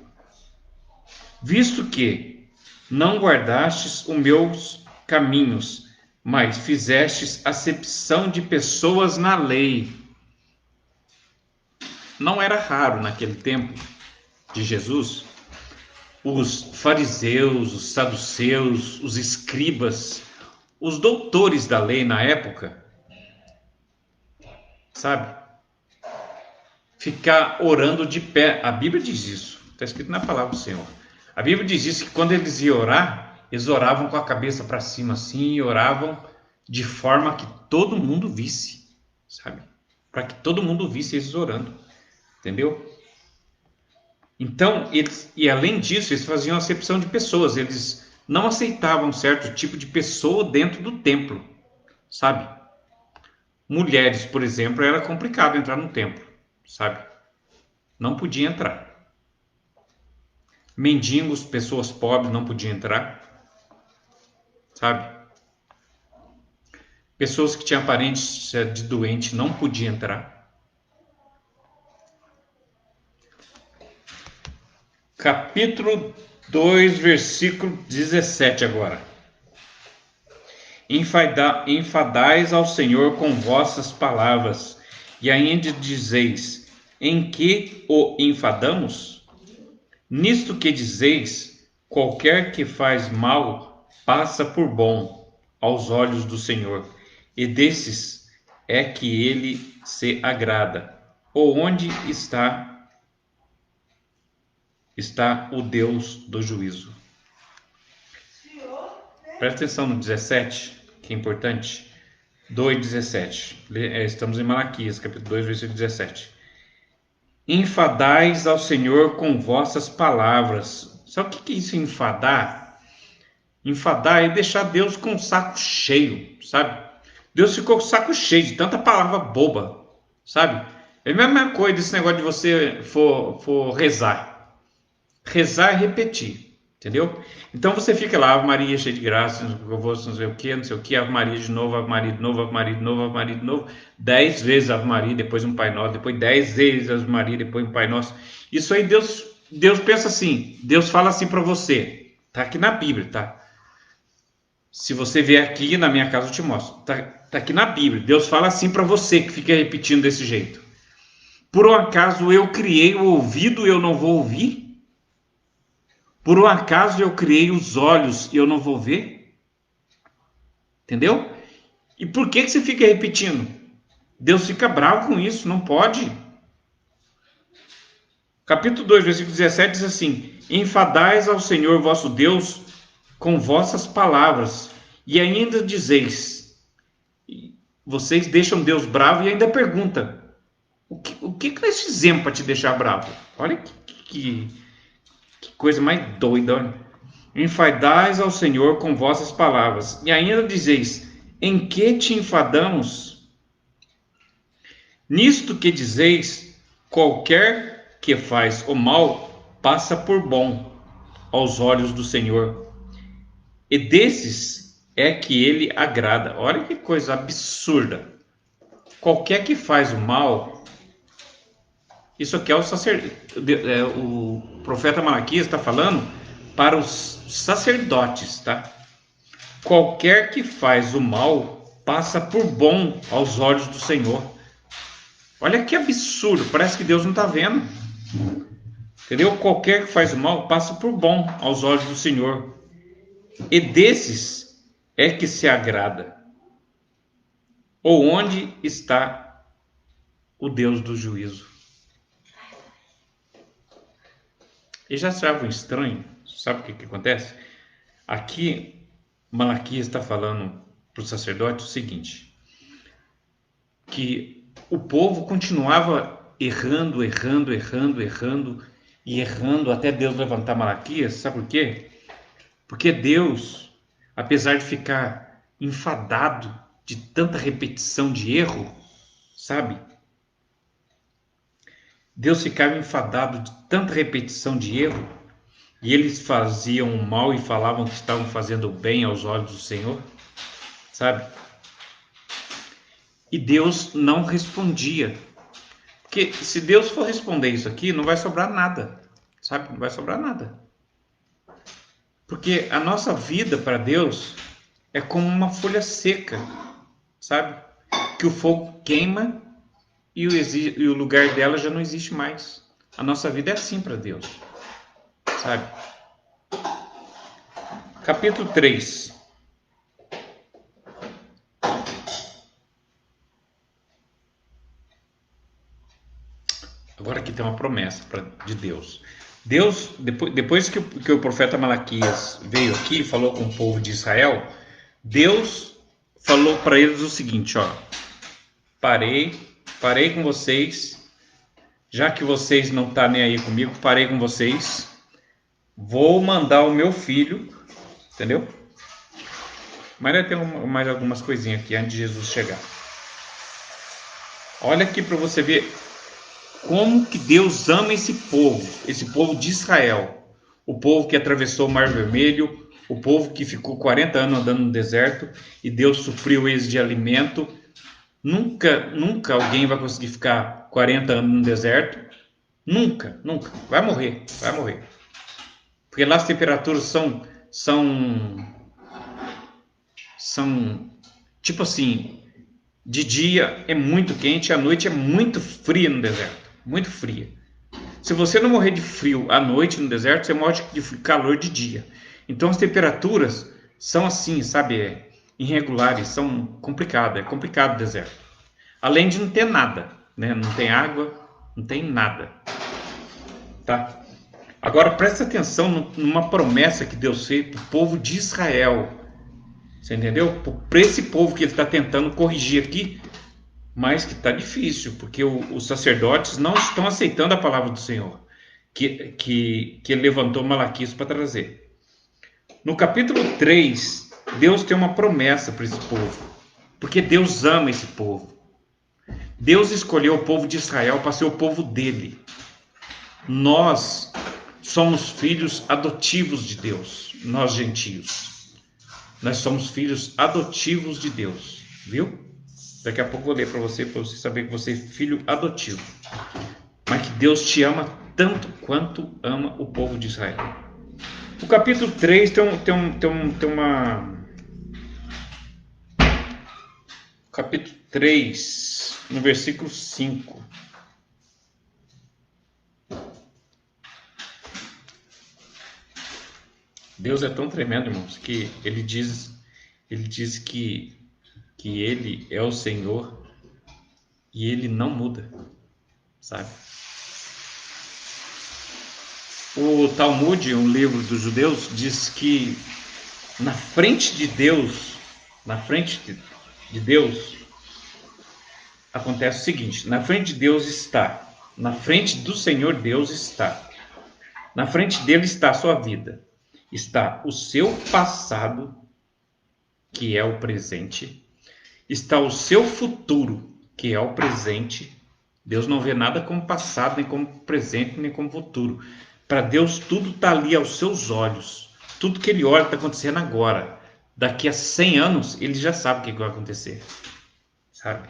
Speaker 1: visto que não guardastes os meus caminhos, mas fizestes acepção de pessoas na lei. Não era raro naquele tempo de Jesus os fariseus, os saduceus, os escribas, os doutores da lei na época, sabe, ficar orando de pé. A Bíblia diz isso, está escrito na palavra do Senhor. A Bíblia diz isso, que quando eles iam orar, eles oravam com a cabeça para cima assim, e oravam de forma que todo mundo visse, sabe? Para que todo mundo visse eles orando, entendeu? Então, e além disso, eles faziam acepção de pessoas, eles não aceitavam certo tipo de pessoa dentro do templo, sabe? Mulheres, por exemplo, era complicado entrar no templo, sabe? Não podia entrar. Mendigos, pessoas pobres não podiam entrar, sabe? Pessoas que tinham aparência de doente não podiam entrar. Capítulo 2, versículo 17 agora. Enfadais ao Senhor com vossas palavras, e ainda dizeis: em que o enfadamos? Nisto que dizeis: qualquer que faz mal passa por bom aos olhos do Senhor, e desses é que ele se agrada. Ou onde está o Deus do juízo? Presta atenção no 17, que é importante. 2,17. Estamos em Malaquias, capítulo 2, versículo 17. Enfadais ao Senhor com vossas palavras. Sabe o que é isso, enfadar? Enfadar é deixar Deus com o saco cheio, sabe? Deus ficou com o saco cheio de tanta palavra boba, sabe? É a mesma coisa desse negócio de você for rezar. Rezar é repetir, entendeu? Então você fica lá, Ave Maria, cheia de graça, eu vou não sei o que, Ave Maria de novo, Ave Maria de novo, Ave Maria de novo, Ave Maria de novo, 10 vezes Ave Maria, depois um Pai Nosso, depois 10 vezes Ave Maria, depois um Pai Nosso. Isso aí Deus pensa assim, Deus fala assim para você, tá aqui na Bíblia, tá? Se você vier aqui na minha casa eu te mostro, tá aqui na Bíblia, Deus fala assim para você que fica repetindo desse jeito. Por um acaso eu criei o ouvido e eu não vou ouvir? Por um acaso eu criei os olhos e eu não vou ver? Entendeu? E por que você fica repetindo? Deus fica bravo com isso, não pode. Capítulo 2, versículo 17 diz assim: enfadais ao Senhor vosso Deus com vossas palavras, e ainda dizeis, vocês deixam Deus bravo e ainda pergunta, o que nós fizemos para te deixar bravo? Olha que coisa mais doida. Olha. Enfadais ao Senhor com vossas palavras, e ainda dizeis, em que te enfadamos? Nisto que dizeis, qualquer que faz o mal, passa por bom aos olhos do Senhor, e desses é que ele agrada. Olha que coisa absurda. Qualquer que faz o mal, isso aqui é o profeta Malaquias está falando para os sacerdotes, tá? Qualquer que faz o mal, passa por bom aos olhos do Senhor. Olha que absurdo, parece que Deus não está vendo. Entendeu? Qualquer que faz o mal, passa por bom aos olhos do Senhor. E desses é que se agrada. Ou onde está o Deus do juízo? E já achavam estranho? Sabe o que acontece? Aqui, Malaquias está falando para o sacerdote o seguinte, que o povo continuava errando e errando até Deus levantar Malaquias. Sabe por quê? Porque Deus, apesar de ficar enfadado de tanta repetição de erro, sabe? Deus ficava enfadado de tanta repetição de erro, e eles faziam o mal e falavam que estavam fazendo o bem aos olhos do Senhor, sabe? E Deus não respondia. Porque se Deus for responder isso aqui, não vai sobrar nada, sabe? Não vai sobrar nada. Porque a nossa vida para Deus é como uma folha seca, sabe? Que o fogo queima e o lugar dela já não existe mais. A nossa vida é assim para Deus, sabe? Capítulo 3. Agora aqui tem uma promessa de Deus. Deus, depois que o profeta Malaquias veio aqui e falou com o povo de Israel, Deus falou para eles o seguinte, ó: parei com vocês, já que vocês não estão nem aí comigo, parei com vocês, vou mandar o meu filho, entendeu? Mas vai ter mais algumas coisinhas aqui antes de Jesus chegar. Olha aqui para você ver como que Deus ama esse povo de Israel, o povo que atravessou o Mar Vermelho, o povo que ficou 40 anos andando no deserto e Deus supriu eles de alimento. Nunca alguém vai conseguir ficar 40 anos no deserto. Nunca. Vai morrer. Porque lá as temperaturas são tipo assim, de dia é muito quente, à noite é muito fria no deserto. Muito fria. Se você não morrer de frio à noite no deserto, você morre de calor de dia. Então as temperaturas são assim, sabe, irregulares, são complicadas. É complicado o deserto. Além de não ter nada, né? Não tem água, não tem nada. Tá? Agora presta atenção numa promessa que Deus fez para o povo de Israel. Você entendeu? Para esse povo que ele está tentando corrigir aqui, mas que está difícil, porque os sacerdotes não estão aceitando a palavra do Senhor, que ele levantou Malaquias para trazer. No capítulo 3, Deus tem uma promessa para esse povo, porque Deus ama esse povo. Deus escolheu o povo de Israel para ser o povo dele. Nós somos filhos adotivos de Deus, nós gentios. Nós somos filhos adotivos de Deus, viu? Daqui a pouco eu vou ler para você saber que você é filho adotivo. Mas que Deus te ama tanto quanto ama o povo de Israel. O capítulo 3 tem uma... Capítulo 3, no versículo 5. Deus é tão tremendo, irmãos, que ele diz que ele é o Senhor e ele não muda, sabe? O Talmud, um livro dos judeus, diz que na frente de Deus, na frente de Deus, acontece o seguinte: na frente de Deus está, na frente do Senhor Deus está, na frente dele está a sua vida, está o seu passado, que é o presente, está o seu futuro, que é o presente. Deus não vê nada como passado, nem como presente, nem como futuro. Para Deus tudo está ali aos seus olhos. Tudo que ele olha está acontecendo agora. Daqui a 100 anos ele já sabe o que vai acontecer, sabe?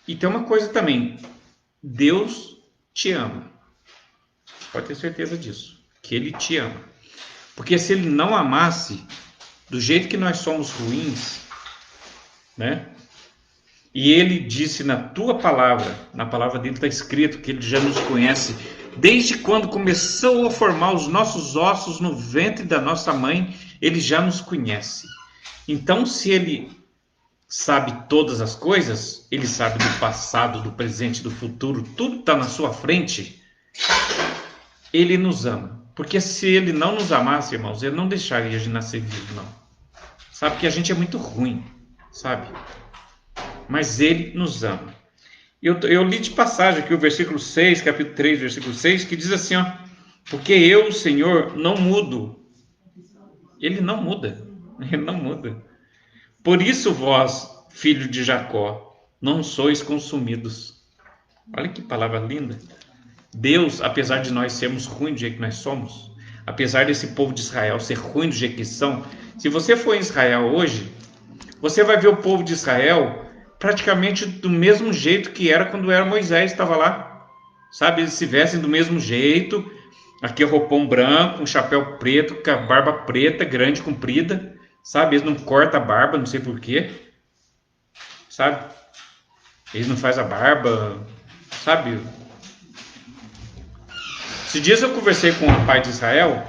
Speaker 1: E tem uma coisa também: Deus te ama. Pode ter certeza disso, que ele te ama. Porque se ele não amasse, do jeito que nós somos ruins, né? E ele disse na tua palavra, na palavra dele está escrito que ele já nos conhece desde quando começou a formar os nossos ossos no ventre da nossa mãe, ele já nos conhece. Então, se ele sabe todas as coisas, ele sabe do passado, do presente, do futuro, tudo está na sua frente, ele nos ama. Porque se ele não nos amasse, irmãos, ele não deixaria de nascer vivo, não. Sabe que a gente é muito ruim, sabe? Mas ele nos ama. Eu li de passagem aqui o versículo 6, capítulo 3, versículo 6, que diz assim, ó: porque eu, o Senhor, não mudo. Ele não muda. Ele não muda. Por isso vós, filho de Jacó, não sois consumidos. Olha que palavra linda. Deus, apesar de nós sermos ruins do jeito que nós somos, apesar desse povo de Israel ser ruim do jeito que são, se você for em Israel hoje, você vai ver o povo de Israel praticamente do mesmo jeito que era quando era Moisés estava lá. Sabe, eles se vestem do mesmo jeito, aqui é roupão branco, um chapéu preto, com a barba preta, grande, comprida, sabe, eles não cortam a barba, não sei porquê, sabe, eles não fazem a barba, sabe. Esses dias eu conversei com um rapaz de Israel,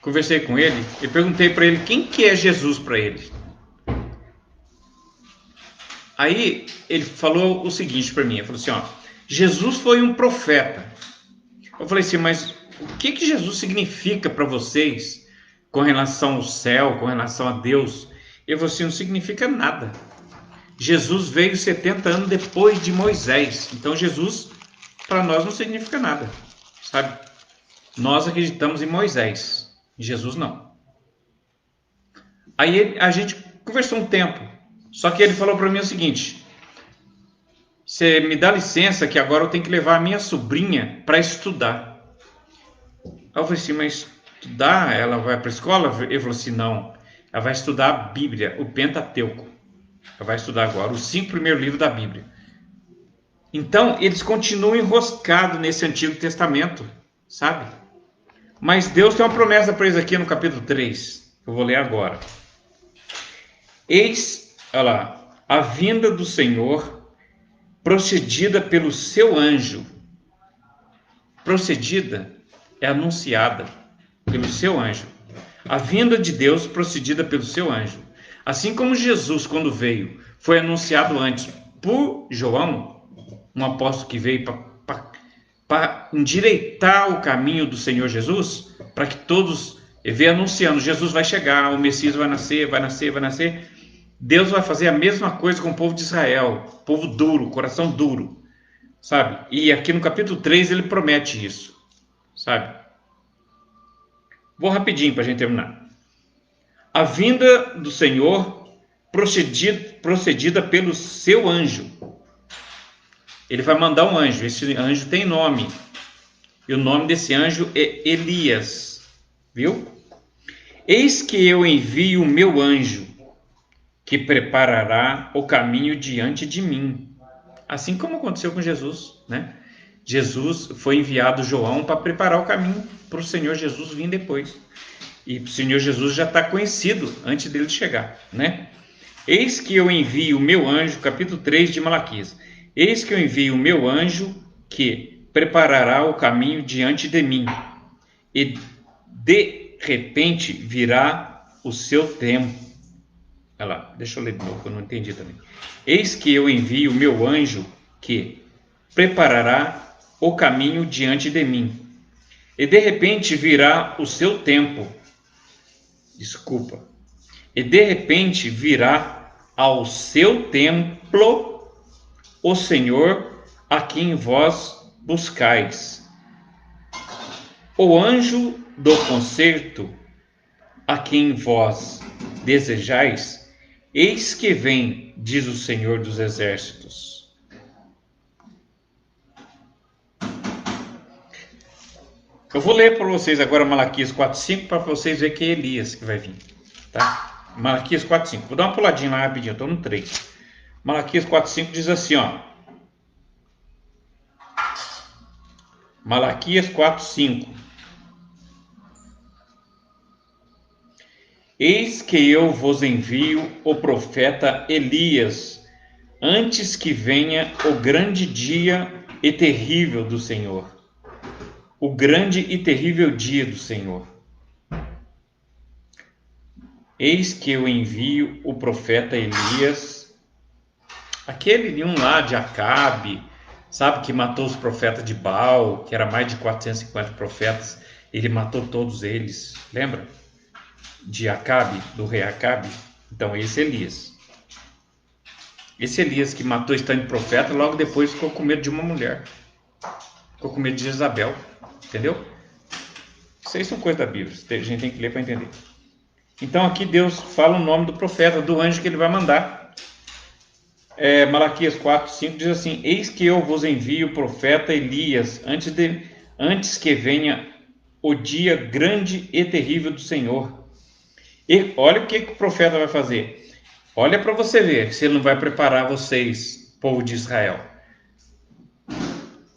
Speaker 1: conversei com ele e perguntei para ele quem que é Jesus para ele. Aí ele falou o seguinte para mim, ele falou assim, ó: Jesus foi um profeta. Eu falei assim, mas o que que Jesus significa para vocês com relação ao céu, com relação a Deus? Ele falou assim, não significa nada. Jesus veio 70 anos depois de Moisés, então Jesus para nós não significa nada, sabe? Nós acreditamos em Moisés, em Jesus não. Aí a gente conversou um tempo, só que ele falou para mim o seguinte: você me dá licença que agora eu tenho que levar a minha sobrinha para estudar. Aí eu falei assim, mas estudar? Ela vai para a escola? Ele falou assim, não, ela vai estudar a Bíblia, o Pentateuco. Ela vai estudar agora os 5 primeiros livros da Bíblia. Então, eles continuam enroscados nesse Antigo Testamento, sabe? Mas Deus tem uma promessa para eles aqui no capítulo 3. Eu vou ler agora. Eis, olha lá, a vinda do Senhor procedida pelo seu anjo. Procedida é anunciada pelo seu anjo. A vinda de Deus procedida pelo seu anjo. Assim como Jesus, quando veio, foi anunciado antes por João, um apóstolo que veio para endireitar o caminho do Senhor Jesus, para que todos venham anunciando, Jesus vai chegar, o Messias vai nascer, vai nascer, vai nascer. Deus vai fazer a mesma coisa com o povo de Israel, povo duro, coração duro, sabe? E aqui no capítulo 3 ele promete isso, sabe? Vou rapidinho para a gente terminar. A vinda do Senhor procedida pelo seu anjo. Ele vai mandar um anjo, esse anjo tem nome, e o nome desse anjo é Elias, viu? Eis que eu envio o meu anjo, que preparará o caminho diante de mim. Assim como aconteceu com Jesus, né? Jesus foi enviado João para preparar o caminho para o Senhor Jesus vir depois. E o Senhor Jesus já está conhecido antes dele chegar, né? Eis que eu envio o meu anjo, capítulo 3 de Malaquias. Eis que eu envio o meu anjo, que preparará o caminho diante de mim, e de repente virá o seu tempo. Olha lá, deixa eu ler de novo, que eu não entendi também. Eis que eu envio o meu anjo que preparará o caminho diante de mim, e de repente virá o seu tempo. Desculpa. E de repente virá ao seu templo o Senhor a quem vós buscais. O anjo do concerto a quem vós desejais, eis que vem, diz o Senhor dos Exércitos. Eu vou ler para vocês agora Malaquias 4:5 para vocês verem que é Elias que vai vir, tá? Malaquias 4:5. Vou dar uma puladinha lá rapidinho, eu estou no 3. Malaquias 4:5 diz assim, ó. Malaquias 4:5. Eis que eu vos envio o profeta Elias, antes que venha o grande dia e terrível do Senhor. O grande e terrível dia do Senhor. Eis que eu envio o profeta Elias, aquele lá de Acabe, sabe, que matou os profetas de Baal, que era mais de 450 profetas, ele matou todos eles, lembra? De Acabe, do rei Acabe. Então esse Elias. Esse Elias que matou esse tanto de profeta, logo depois ficou com medo de uma mulher. Ficou com medo de Jezabel. Entendeu? Isso aí são coisas da Bíblia. A gente tem que ler para entender. Então aqui Deus fala o nome do profeta, do anjo que ele vai mandar. Malaquias 4:5 diz assim: eis que eu vos envio o profeta Elias, antes que venha o dia grande e terrível do Senhor. E olha o que o profeta vai fazer. Olha para você ver se ele não vai preparar vocês, povo de Israel.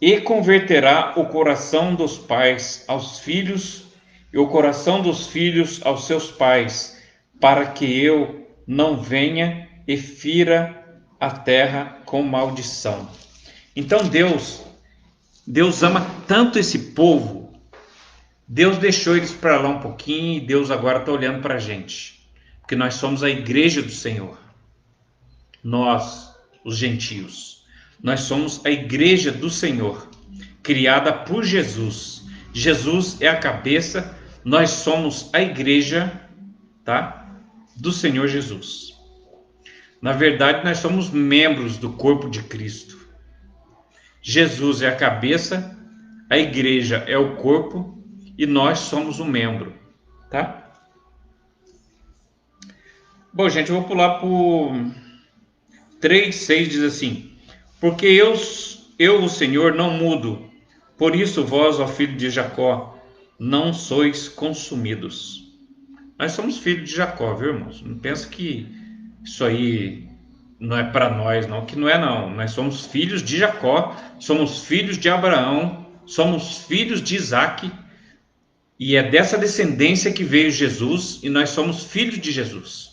Speaker 1: E converterá o coração dos pais aos filhos, e o coração dos filhos aos seus pais, para que eu não venha e fira a terra com maldição. Então Deus ama tanto esse povo. Deus deixou eles para lá um pouquinho e Deus agora está olhando para a gente. Porque nós somos a igreja do Senhor. Nós, os gentios. Nós somos a igreja do Senhor, criada por Jesus. Jesus é a cabeça, nós somos a igreja, tá? Do Senhor Jesus. Na verdade, nós somos membros do corpo de Cristo. Jesus é a cabeça, a igreja é o corpo e nós somos o membro, tá? Bom, gente, eu vou pular para o 3:6, diz assim: porque eu, o Senhor, não mudo, por isso vós, ó filho de Jacó, não sois consumidos. Nós somos filhos de Jacó, viu, irmãos? Não pensa que isso aí não é para nós, não, que não é, não. Nós somos filhos de Jacó, somos filhos de Abraão, somos filhos de Isaac, e é dessa descendência que veio Jesus, e nós somos filhos de Jesus.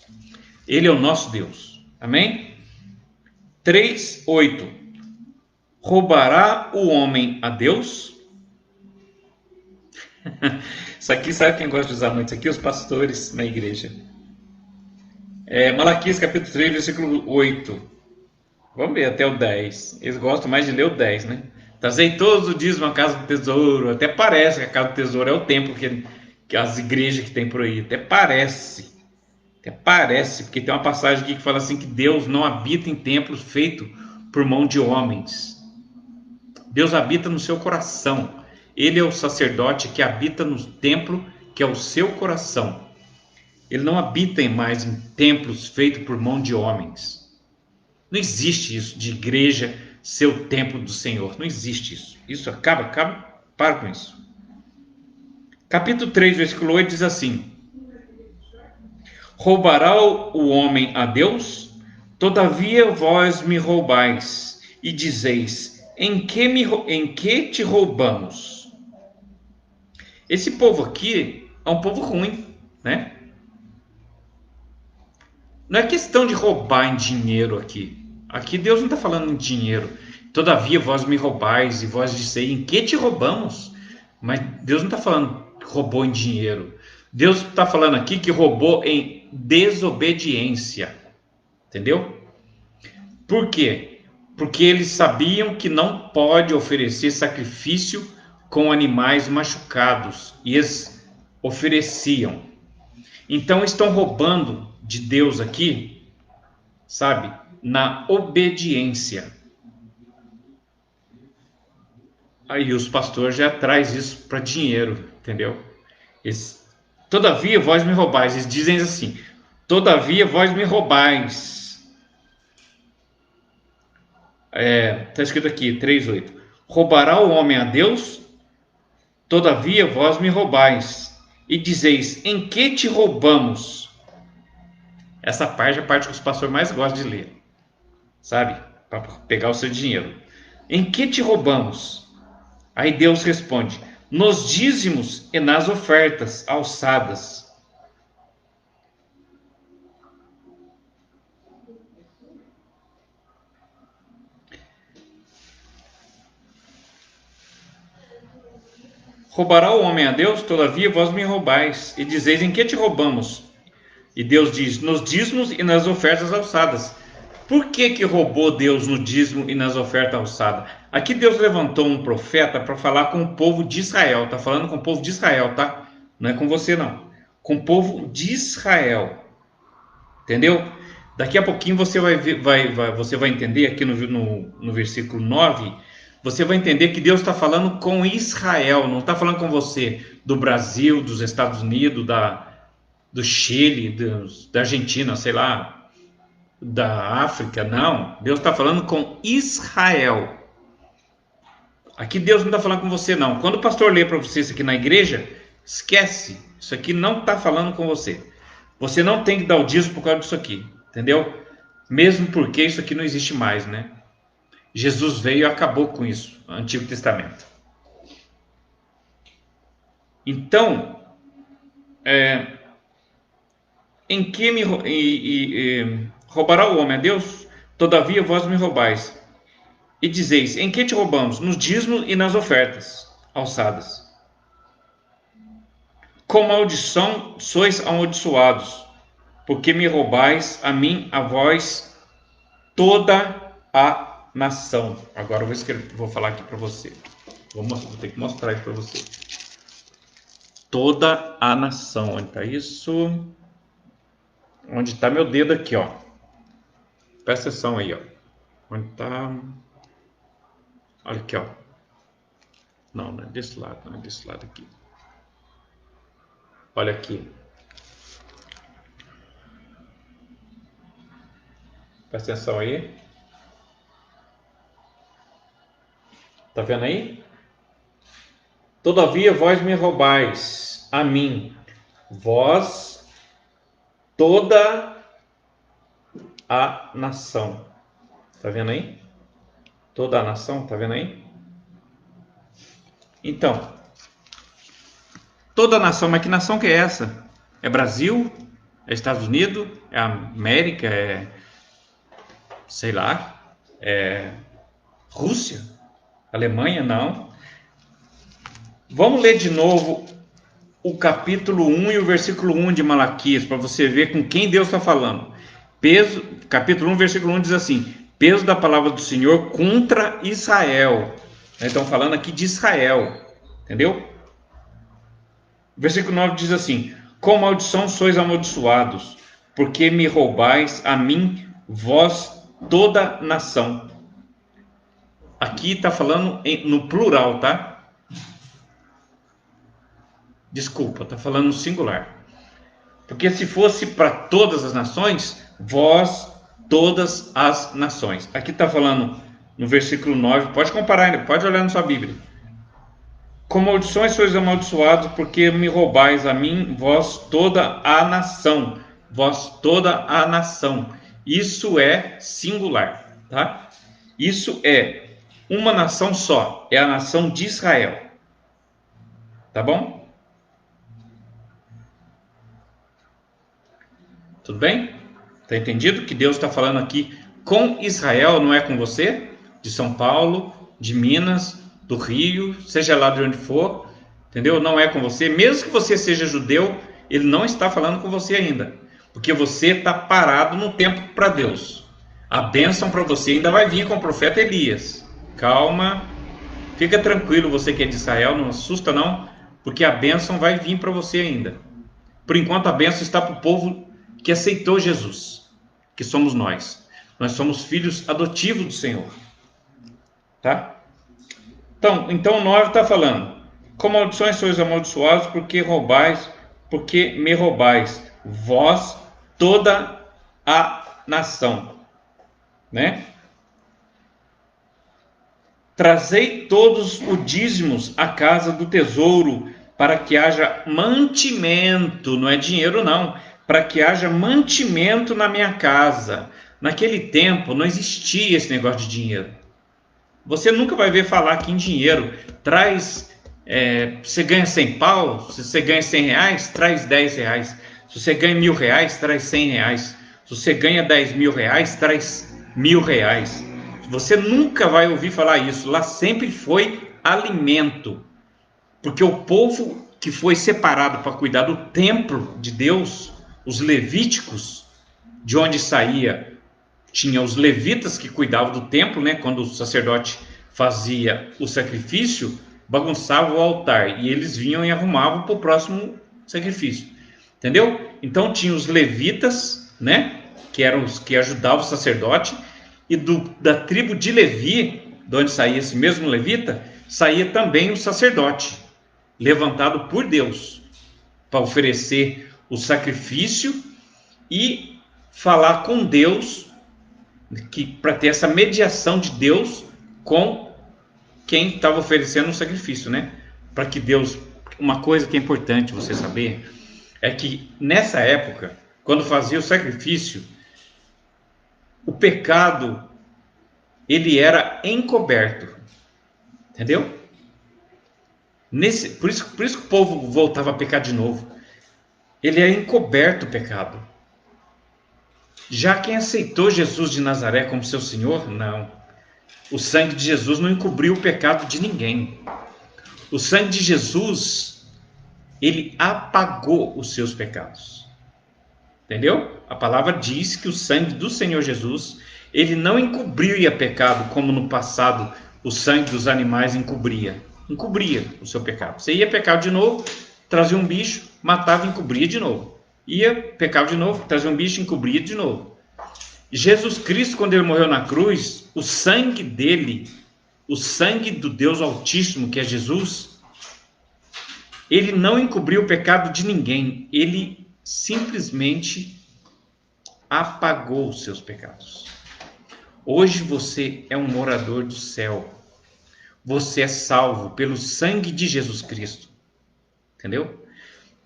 Speaker 1: Ele é o nosso Deus. Amém? 3:8. Roubará o homem a Deus? Isso aqui, sabe quem gosta de usar muito isso aqui? Os pastores na igreja. Malaquias capítulo 3, versículo 8. Vamos ver até o 10. Eles gostam mais de ler o 10, né? Trazei todos os dias uma casa do tesouro. Até parece que a casa do tesouro é o templo que as igrejas que tem por aí. Até parece, porque tem uma passagem aqui que fala assim que Deus não habita em templos feitos por mão de homens. Deus habita no seu coração. Ele é o sacerdote que habita no templo, que é o seu coração. Ele não habita mais em templos feitos por mão de homens. Não existe isso de igreja ser o templo do Senhor. Não existe isso. Isso acaba, para com isso. Capítulo 3, versículo 8 diz assim: roubará o homem a Deus? Todavia vós me roubais, e dizeis: em que te roubamos? Esse povo aqui é um povo ruim, né? Não é questão de roubar em dinheiro aqui. Aqui Deus não está falando em dinheiro. Todavia vós me roubais e vós disseis, em que te roubamos? Mas Deus não está falando que roubou em dinheiro. Deus está falando aqui que roubou em desobediência. Entendeu? Por quê? Porque eles sabiam que não pode oferecer sacrifício com animais machucados. E eles ofereciam. Então estão roubando de Deus aqui, sabe? Na obediência. Aí os pastores já trazem isso para dinheiro, entendeu? Todavia vós me roubais. Eles dizem assim: todavia vós me roubais. Está escrito aqui, 3:8. Roubará o homem a Deus? Todavia vós me roubais. E dizeis: em que te roubamos? Essa parte é a parte que os pastores mais gostam de ler, sabe? Para pegar o seu dinheiro. Em que te roubamos? Aí Deus responde: nos dízimos e nas ofertas alçadas. Roubará o homem a Deus? Todavia vós me roubais. E dizeis: em que te roubamos? E Deus diz: nos dízimos e nas ofertas alçadas. Por que roubou Deus no dízimo e nas ofertas alçadas? Aqui Deus levantou um profeta para falar com o povo de Israel. Está falando com o povo de Israel, tá? Não é com você, não. Com o povo de Israel. Entendeu? Daqui a pouquinho você você vai entender aqui no versículo 9. Você vai entender que Deus está falando com Israel. Não está falando com você do Brasil, dos Estados Unidos, do Chile, da Argentina, sei lá, da África. Não, Deus está falando com Israel. Aqui Deus não está falando com você, não. Quando o pastor lê para você isso aqui na igreja, esquece. Isso aqui não está falando com você. Você não tem que dar o dízimo por causa disso aqui, entendeu? Mesmo porque isso aqui não existe mais, né? Jesus veio e acabou com isso, no Antigo Testamento. Então, em que roubará o homem a Deus? Todavia vós me roubais. E dizeis: em que te roubamos? Nos dízimos e nas ofertas alçadas. Com maldição sois amaldiçoados, porque me roubais a mim, a vós, toda a nação. Agora eu vou falar aqui para você. Vou ter que mostrar isso para você. Toda a nação. Onde está isso? Onde está meu dedo aqui, ó. Presta atenção aí, ó. Onde está? Olha aqui, ó. Não é desse lado, não é desse lado aqui. Olha aqui. Presta atenção aí. Tá vendo aí? Todavia vós me roubais a mim, vós, toda a nação. Tá vendo aí? Toda a nação, tá vendo aí? Então, toda a nação, mas que nação que é essa? É Brasil? É Estados Unidos? É América? É, sei lá, é Rússia? Alemanha? Não. Vamos ler de novo o capítulo 1 e o versículo 1 de Malaquias, para você ver com quem Deus está falando. Capítulo 1, versículo 1 diz assim: peso da palavra do Senhor contra Israel. Nós estamos falando aqui de Israel, entendeu? Versículo 9 diz assim: com maldição sois amaldiçoados, porque me roubais a mim, vós, toda nação. Aqui está falando no plural, tá? Desculpa, está falando no singular. Porque se fosse para todas as nações, vós, todas as nações. Aqui está falando no versículo 9, pode comparar, pode olhar na sua Bíblia. Com maldições sois amaldiçoados, porque me roubais a mim, vós, toda a nação. Vós, toda a nação. Isso é singular, tá? Isso é uma nação só, é a nação de Israel. Tá bom? Tudo bem? Tá entendido que Deus está falando aqui com Israel, não é com você? de São Paulo, de Minas, do Rio, seja lá de onde for, entendeu? Não é com você. Mesmo que você seja judeu, ele não está falando com você ainda, porque você está parado no tempo para Deus. A bênção para você ainda vai vir com o profeta Elias. Calma, fica tranquilo, você que é de Israel, não assusta não, porque a bênção vai vir para você ainda. Por enquanto a bênção está para o povo que aceitou Jesus, que somos nós. Nós somos filhos adotivos do Senhor. Tá? Então o 9 está falando: com maldições sois amaldiçoados, porque me roubais, vós toda a nação. Né? Trazei todos os dízimos à casa do tesouro, para que haja mantimento, não é dinheiro não, para que haja mantimento na minha casa. Naquele tempo não existia esse negócio de dinheiro. Você nunca vai ver falar aqui em dinheiro. Você ganha 100 pau, se você ganha 100 reais, traz 10 reais. Se você ganha 1.000 reais, traz 100 reais. Se você ganha 10.000 reais, traz 1.000 reais. Você nunca vai ouvir falar isso. Lá sempre foi alimento. Porque o povo que foi separado para cuidar do templo de Deus, os levíticos, de onde saía, tinha os levitas que cuidavam do templo, né? Quando o sacerdote fazia o sacrifício, bagunçava o altar, e eles vinham e arrumavam para o próximo sacrifício. Entendeu? Então tinha os levitas, né? Que eram os que ajudavam o sacerdote, e da tribo de Levi, de onde saía esse mesmo levita, saía também o sacerdote, levantado por Deus, para oferecer o sacrifício e falar com Deus, para ter essa mediação de Deus com quem estava oferecendo o sacrifício, né? Para que Deus... Uma coisa que é importante você saber é que nessa época, quando fazia o sacrifício, o pecado, ele era encoberto, entendeu? Por isso que o povo voltava a pecar de novo. Ele é encoberto o pecado. Já quem aceitou Jesus de Nazaré como seu Senhor, não. O sangue de Jesus não encobriu o pecado de ninguém. O sangue de Jesus, ele apagou os seus pecados. Entendeu? A palavra diz que o sangue do Senhor Jesus, ele não encobria pecado como no passado o sangue dos animais encobria o seu pecado. Você ia pecar de novo, trazia um bicho, matava e encobria de novo. Ia, pecava de novo, trazia um bicho e encobria de novo. Jesus Cristo, quando ele morreu na cruz, o sangue dele, o sangue do Deus Altíssimo, que é Jesus, ele não encobriu o pecado de ninguém. Ele simplesmente apagou os seus pecados. Hoje você é um morador do céu. Você é salvo pelo sangue de Jesus Cristo. Entendeu?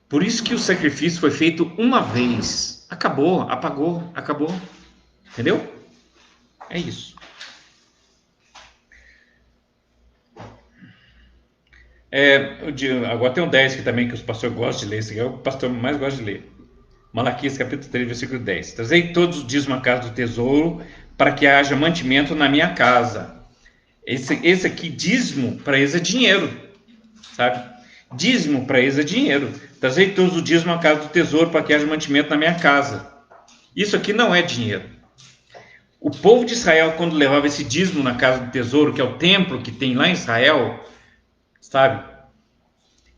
Speaker 1: Por isso que o sacrifício foi feito uma vez. Acabou, apagou, acabou. Entendeu? É isso. Agora tem um 10 aqui também que os pastores gostam de ler. Esse aqui é o pastor mais gosta de ler. Malaquias capítulo 3, versículo 10. Trazei todos os dízimos à casa do tesouro, para que haja mantimento na minha casa. Esse aqui, dízimo, para eles é dinheiro. Sabe? Dízimo para eles é dinheiro. Trazei todos os dízimos à casa do tesouro, para que haja mantimento na minha casa. Isso aqui não é dinheiro. O povo de Israel, quando levava esse dízimo na casa do tesouro, que é o templo que tem lá em Israel, sabe?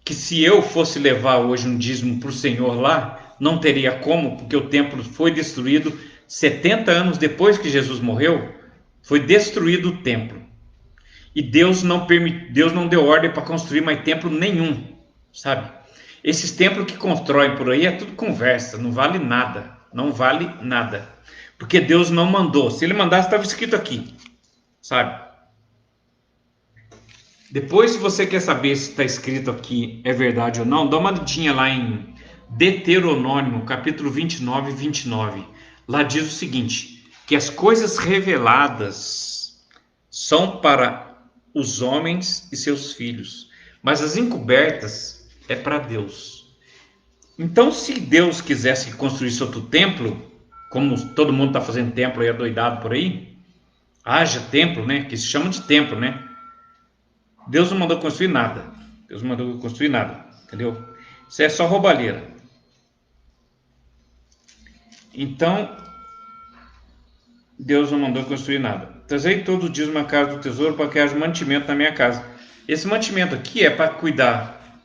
Speaker 1: Que se eu fosse levar hoje um dízimo para o Senhor lá, não teria como, porque o templo foi destruído 70 anos depois que Jesus morreu, foi destruído o templo. E Deus não deu ordem para construir mais templo nenhum, sabe? Esses templos que constroem por aí é tudo conversa, não vale nada, não vale nada. Porque Deus não mandou. Se ele mandasse, estava escrito aqui, sabe? Depois, se você quer saber se está escrito aqui é verdade ou não, dá uma olhadinha lá em Deuteronômio, capítulo 29 e 29. Lá diz o seguinte, que as coisas reveladas são para os homens e seus filhos, mas as encobertas é para Deus. Então, se Deus quisesse construir outro templo, como todo mundo está fazendo templo aí adoidado por aí, haja templo, né? Que se chama de templo, né? Deus não mandou construir nada. Deus não mandou construir nada, entendeu? Isso é só roubalheira. Então, Deus não mandou construir nada. Trazei todo dia uma casa do tesouro para que haja mantimento na minha casa. Esse mantimento aqui é para cuidar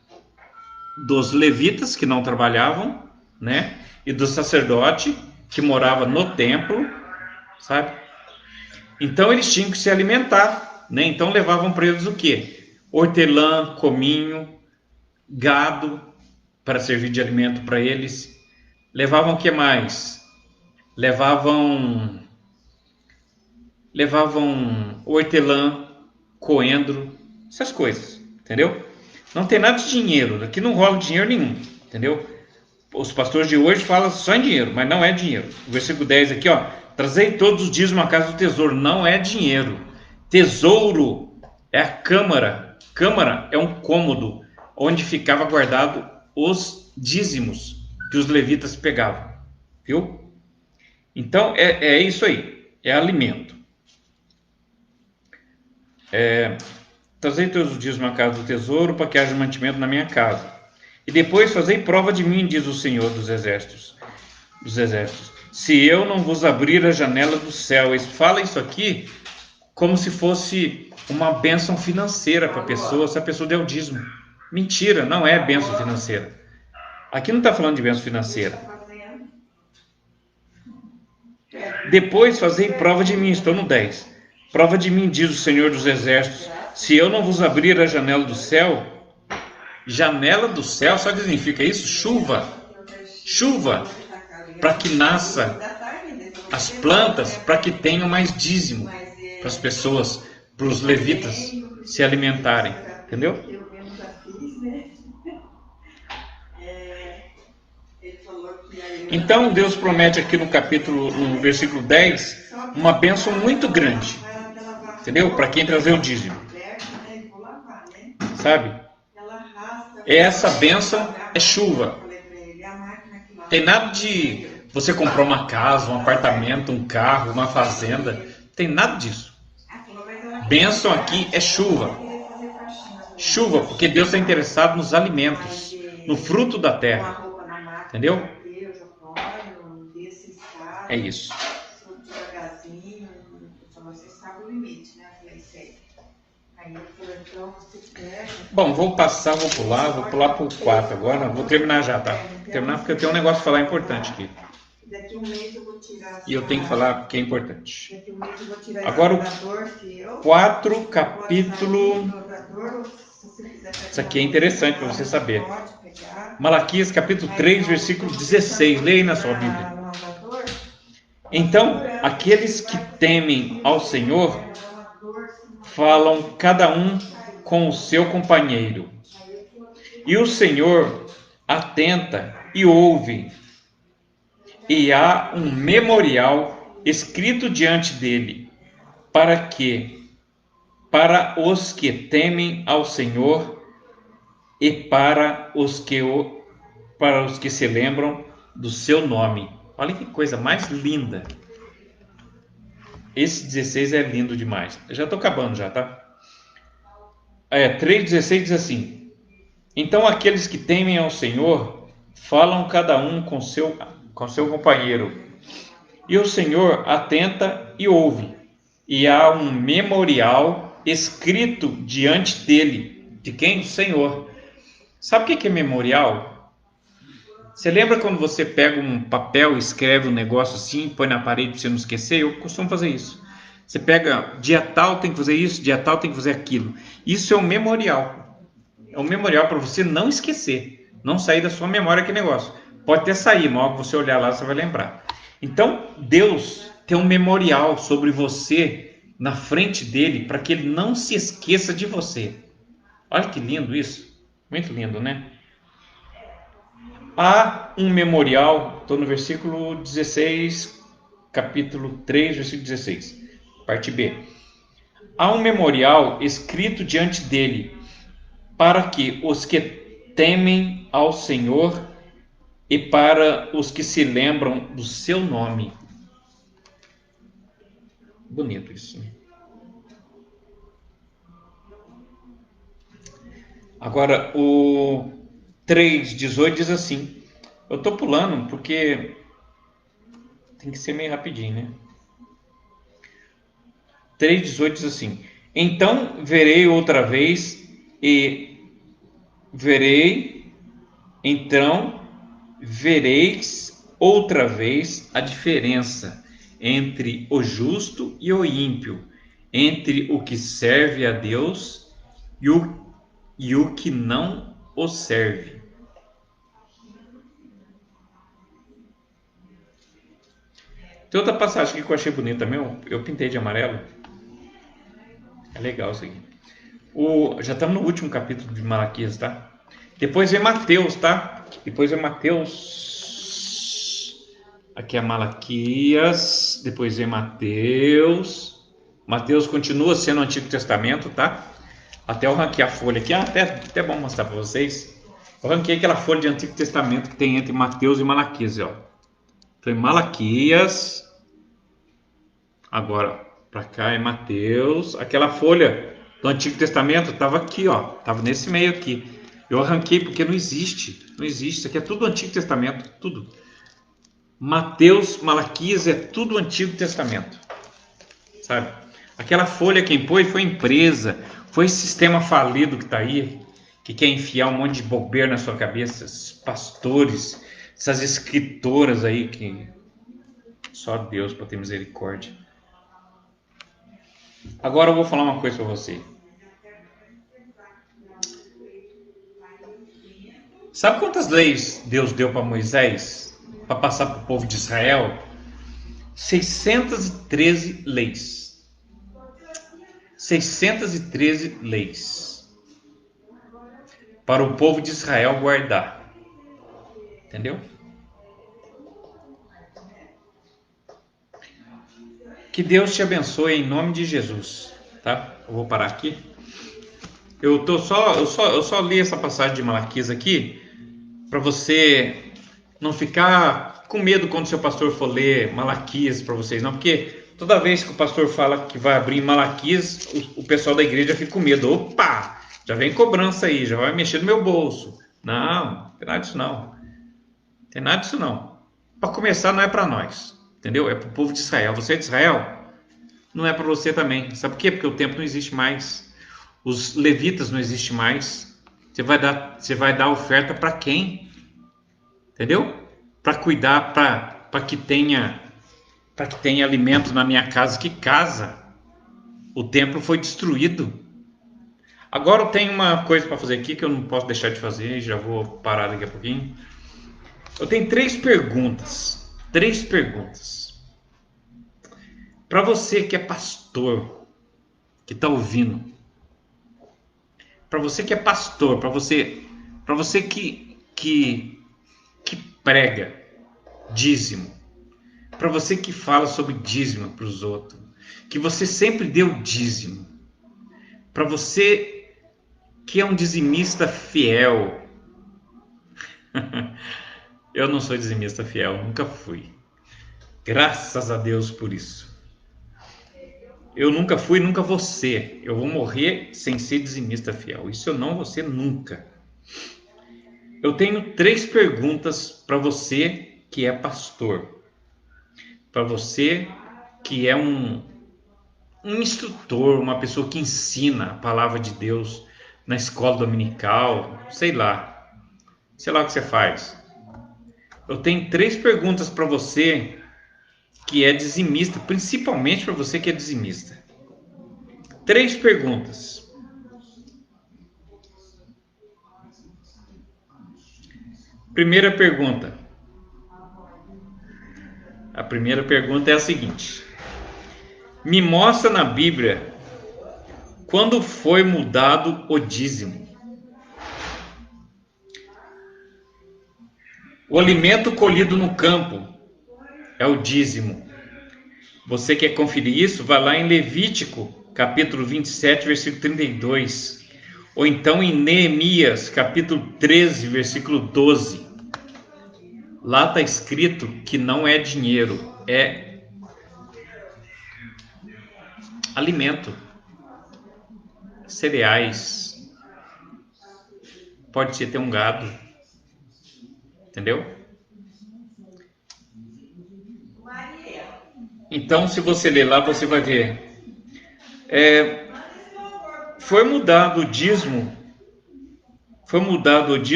Speaker 1: dos levitas que não trabalhavam, né? E do sacerdote que morava no templo, sabe? Então eles tinham que se alimentar, né? Então levavam para eles o quê? Hortelã, cominho, gado para servir de alimento para eles. Levavam o que mais? Levavam hortelã, coentro, essas coisas, entendeu? Não tem nada de dinheiro, aqui não rola dinheiro nenhum, entendeu? Os pastores de hoje falam só em dinheiro, mas não é dinheiro. O versículo 10 aqui, ó, trazei todos os dias uma casa do tesouro, não é dinheiro. Tesouro é a câmara. Câmara é um cômodo onde ficava guardado os dízimos que os levitas pegavam, viu? Então é isso aí, é alimento. Trazei todos os dias uma casa do tesouro para que haja mantimento na minha casa. E depois fazei prova de mim, diz o Senhor dos exércitos. Se eu não vos abrir a janela do céu. Eles falam isso aqui como se fosse uma bênção financeira para a pessoa, se a pessoa der o dízimo. Mentira, não é bênção financeira. Aqui não está falando de bênção financeira. Depois fazei prova de mim, estou no 10. Prova de mim, diz o Senhor dos exércitos, se eu não vos abrir a janela do céu. Janela do céu, sabe o que significa isso? Chuva. Chuva, para que nasça as plantas, para que tenham mais dízimo para as pessoas, para os levitas se alimentarem, entendeu? Então Deus promete aqui no versículo 10, uma bênção muito grande, entendeu? Para quem trazer o dízimo, sabe? Essa bênção é chuva. Tem nada de você comprar uma casa, um apartamento, um carro, uma fazenda. Tem nada disso. Bênção aqui é chuva. Chuva, porque Deus está interessado nos alimentos, no fruto da terra. Entendeu? É isso. Bom, vou pular para o 4 agora. Vou terminar já, tá? Terminar porque eu tenho um negócio para falar importante aqui. E eu tenho que falar que é importante. Agora o 4, capítulo. Isso aqui é interessante para você saber. Malaquias, capítulo 3, versículo 16. Leia aí na sua Bíblia. Então, aqueles que temem ao Senhor falam cada um com o seu companheiro. E o Senhor atenta e ouve. E há um memorial escrito diante dele, para os que temem ao Senhor e para os que se lembram do seu nome. Olha que coisa mais linda. Esse 16 é lindo demais. Eu já estou acabando já, tá? 3,16 diz assim: então aqueles que temem ao Senhor falam cada um com seu companheiro, e o Senhor atenta e ouve, e há um memorial escrito diante dele. De quem? Do Senhor. Sabe o que é memorial? Você lembra quando você pega um papel, escreve um negócio assim, põe na parede para você não esquecer? Eu costumo fazer isso. Você pega, dia tal tem que fazer isso, dia tal tem que fazer aquilo. Isso é um memorial. É um memorial para você não esquecer, não sair da sua memória aquele negócio. Pode até sair, mas que você olhar lá, você vai lembrar. Então, Deus tem um memorial sobre você na frente dele, para que ele não se esqueça de você. Olha que lindo isso. Muito lindo, né? Há um memorial, estou no versículo 16, capítulo 3, versículo 16, parte B. Há um memorial escrito diante dele, para que os que temem ao Senhor e para os que se lembram do seu nome. Bonito isso, né? Agora, o 3:18 diz assim. Eu tô pulando porque tem que ser meio rapidinho, né? 3:18 diz assim: Então verei outra vez e verei, então vereis outra vez a diferença entre o justo e o ímpio, entre o que serve a Deus e o que não o serve. Tem outra passagem aqui que eu achei bonita também, eu pintei de amarelo. É legal isso aqui. Já estamos no último capítulo de Malaquias, tá? Depois vem Mateus, tá? Depois vem Mateus. Aqui é Malaquias. Depois vem Mateus. Mateus continua sendo o Antigo Testamento, tá? Até eu ranquei a folha aqui. Até bom mostrar para vocês. Eu ranquei aquela folha de Antigo Testamento que tem entre Mateus e Malaquias, ó. Então, em Malaquias. Agora, para cá é Mateus. Aquela folha do Antigo Testamento estava aqui, ó. Estava nesse meio aqui. Eu arranquei porque não existe. Não existe. Isso aqui é tudo Antigo Testamento. Tudo. Mateus, Malaquias é tudo Antigo Testamento. Sabe? Aquela folha quem pôs foi empresa. Foi esse sistema falido que está aí. Que quer enfiar um monte de bobeira na sua cabeça. Esses pastores. Essas escritoras aí que só Deus para ter misericórdia. Agora eu vou falar uma coisa para você. Sabe quantas leis Deus deu para Moisés para passar para o povo de Israel? 613 leis. 613 leis para o povo de Israel guardar. Entendeu? Que Deus te abençoe em nome de Jesus, tá? Eu vou parar aqui. Eu só li essa passagem de Malaquias aqui para você não ficar com medo quando seu pastor for ler Malaquias para vocês, não, porque toda vez que o pastor fala que vai abrir Malaquias, o pessoal da igreja fica com medo. Opa, já vem cobrança aí, já vai mexer no meu bolso. Não tem nada disso não. Tem nada disso não. Para começar, não é para nós, entendeu? É para o povo de Israel. Você é de Israel? Não é para você também. Sabe por quê? Porque o templo não existe mais. Os levitas não existem mais. Você vai dar oferta para quem? Entendeu? Para cuidar, para que tenha alimento na minha casa. Que casa? O templo foi destruído. Agora eu tenho uma coisa para fazer aqui que eu não posso deixar de fazer. Já vou parar daqui a pouquinho. Eu tenho 3 perguntas. 3 perguntas. Para você que é pastor, que está ouvindo. Para você que é pastor, para você que prega dízimo, para você que fala sobre dízimo para os outros, que você sempre deu dízimo, para você que é um dizimista fiel. Eu não sou dizimista fiel, nunca fui. Graças a Deus por isso. Eu nunca fui, nunca vou ser. Eu vou morrer sem ser dizimista fiel. Isso eu não vou ser nunca. Eu tenho 3 perguntas para você que é pastor. Para você que é um instrutor, uma pessoa que ensina a palavra de Deus na escola dominical, sei lá o que você faz. Eu tenho 3 perguntas para você que é dizimista, principalmente para você que é dizimista. 3 perguntas. Primeira pergunta. A primeira pergunta é a seguinte: me mostra na Bíblia quando foi mudado o dízimo. O alimento colhido no campo é o dízimo. Você quer conferir isso? Vai lá em Levítico, capítulo 27, versículo 32. Ou então em Neemias, capítulo 13, versículo 12. Lá está escrito que não é dinheiro, é alimento, cereais, pode ser ter um gado, entendeu? Então, se você ler lá, você vai ver. Foi mudado o dízimo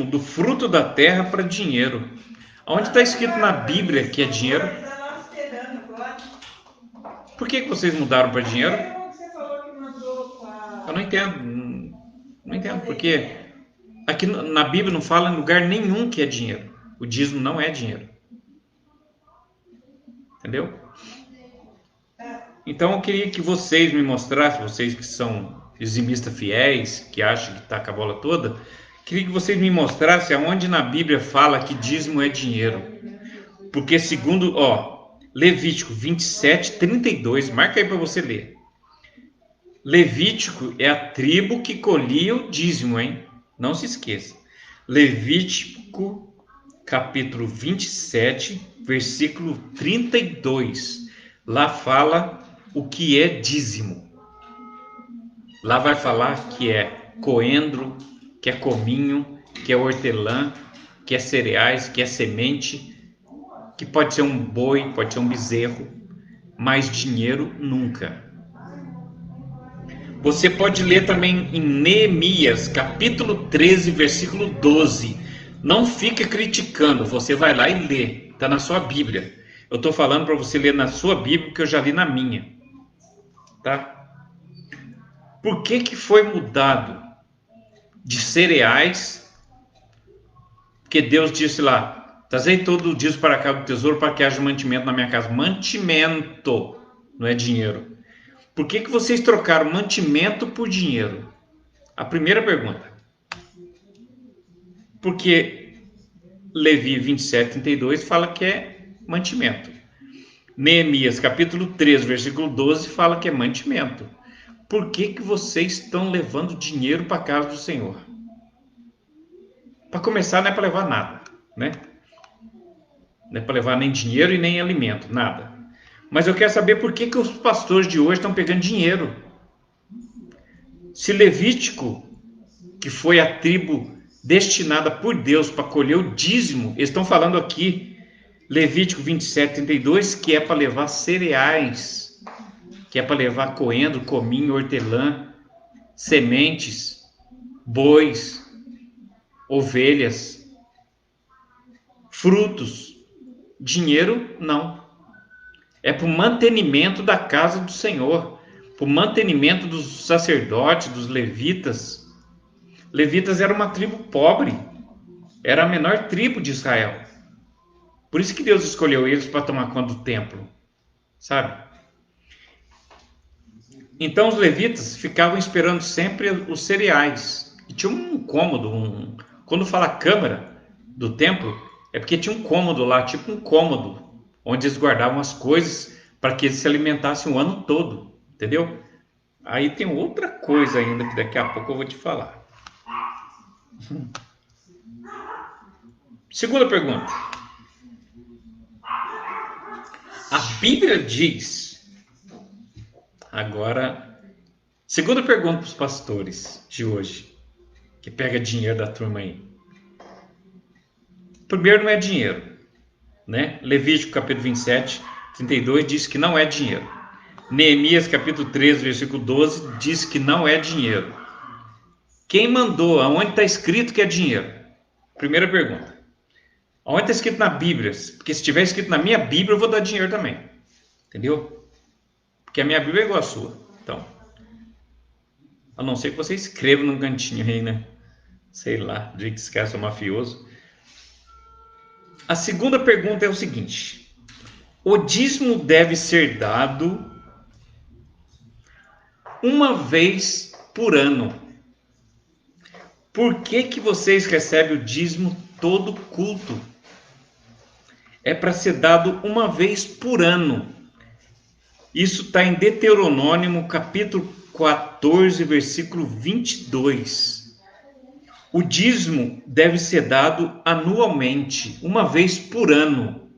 Speaker 1: do fruto da terra para dinheiro. Onde está escrito na Bíblia que é dinheiro? Por que vocês mudaram para dinheiro? Eu não entendo. Não entendo por quê. Aqui na Bíblia não fala em lugar nenhum que é dinheiro. O dízimo não é dinheiro. Entendeu? Então eu queria que vocês me mostrassem, vocês que são dizimistas fiéis, que acham que está com a bola toda, queria que vocês me mostrassem aonde na Bíblia fala que dízimo é dinheiro. Porque segundo, Levítico 27, 32, marca aí para você ler. Levítico é a tribo que colhia o dízimo, hein? Não se esqueça. Levítico, capítulo 27, versículo 32. Lá fala o que é dízimo. Lá vai falar que é coentro, que é cominho, que é hortelã, que é cereais, que é semente, que pode ser um boi, pode ser um bezerro, mas dinheiro nunca. Você pode ler também em Neemias, capítulo 13, versículo 12. Não fica criticando, você vai lá e lê, está na sua Bíblia. Eu estou falando para você ler na sua Bíblia, porque eu já li na minha. Tá? Por que foi mudado de cereais? Porque Deus disse lá, trazei todo o dízimo para cá do tesouro para que haja mantimento na minha casa. Mantimento, não é dinheiro. Por que vocês trocaram mantimento por dinheiro? A primeira pergunta. Porque Levi 27, 32 fala que é mantimento. Neemias capítulo 3, versículo 12 fala que é mantimento. Por que vocês estão levando dinheiro para a casa do Senhor? Para começar, não é para levar nada, né? Não é para levar nem dinheiro e nem alimento, nada. Mas eu quero saber por que os pastores de hoje estão pegando dinheiro. Se Levítico, que foi a tribo destinada por Deus para colher o dízimo, eles estão falando aqui, Levítico 27, 32, que é para levar cereais, que é para levar coentro, cominho, hortelã, sementes, bois, ovelhas, frutos. Dinheiro, não. É para o mantenimento da casa do Senhor, para o mantenimento dos sacerdotes, dos levitas. Levitas era uma tribo pobre, era a menor tribo de Israel. Por isso que Deus escolheu eles para tomar conta do templo, sabe? Então os levitas ficavam esperando sempre os cereais. E tinha um cômodo, quando fala câmara do templo, é porque tinha um cômodo lá, tipo um cômodo, onde eles guardavam as coisas para que eles se alimentassem o ano todo, entendeu? Aí tem outra coisa ainda que daqui a pouco eu vou te falar. Segunda pergunta. A Bíblia diz, agora, segunda pergunta para os pastores de hoje, que pega dinheiro da turma aí. Primeiro, não é dinheiro, né? Levítico capítulo 27, 32 diz que não é dinheiro. Neemias capítulo 13, versículo 12 diz que não é dinheiro. Quem mandou? Aonde está escrito que é dinheiro? Primeira pergunta. Aonde está escrito na Bíblia? Porque se estiver escrito na minha Bíblia, eu vou dar dinheiro também. Entendeu? Porque a minha Bíblia é igual a sua. Então, a não ser que você escreva num cantinho aí, né? Sei lá, de que esse cara é mafioso. A segunda pergunta é o seguinte: o dízimo deve ser dado uma vez por ano. Por que vocês recebem o dízimo todo culto? É para ser dado uma vez por ano. Isso está em Deuteronômio capítulo 14, versículo 22. O dízimo deve ser dado anualmente, uma vez por ano.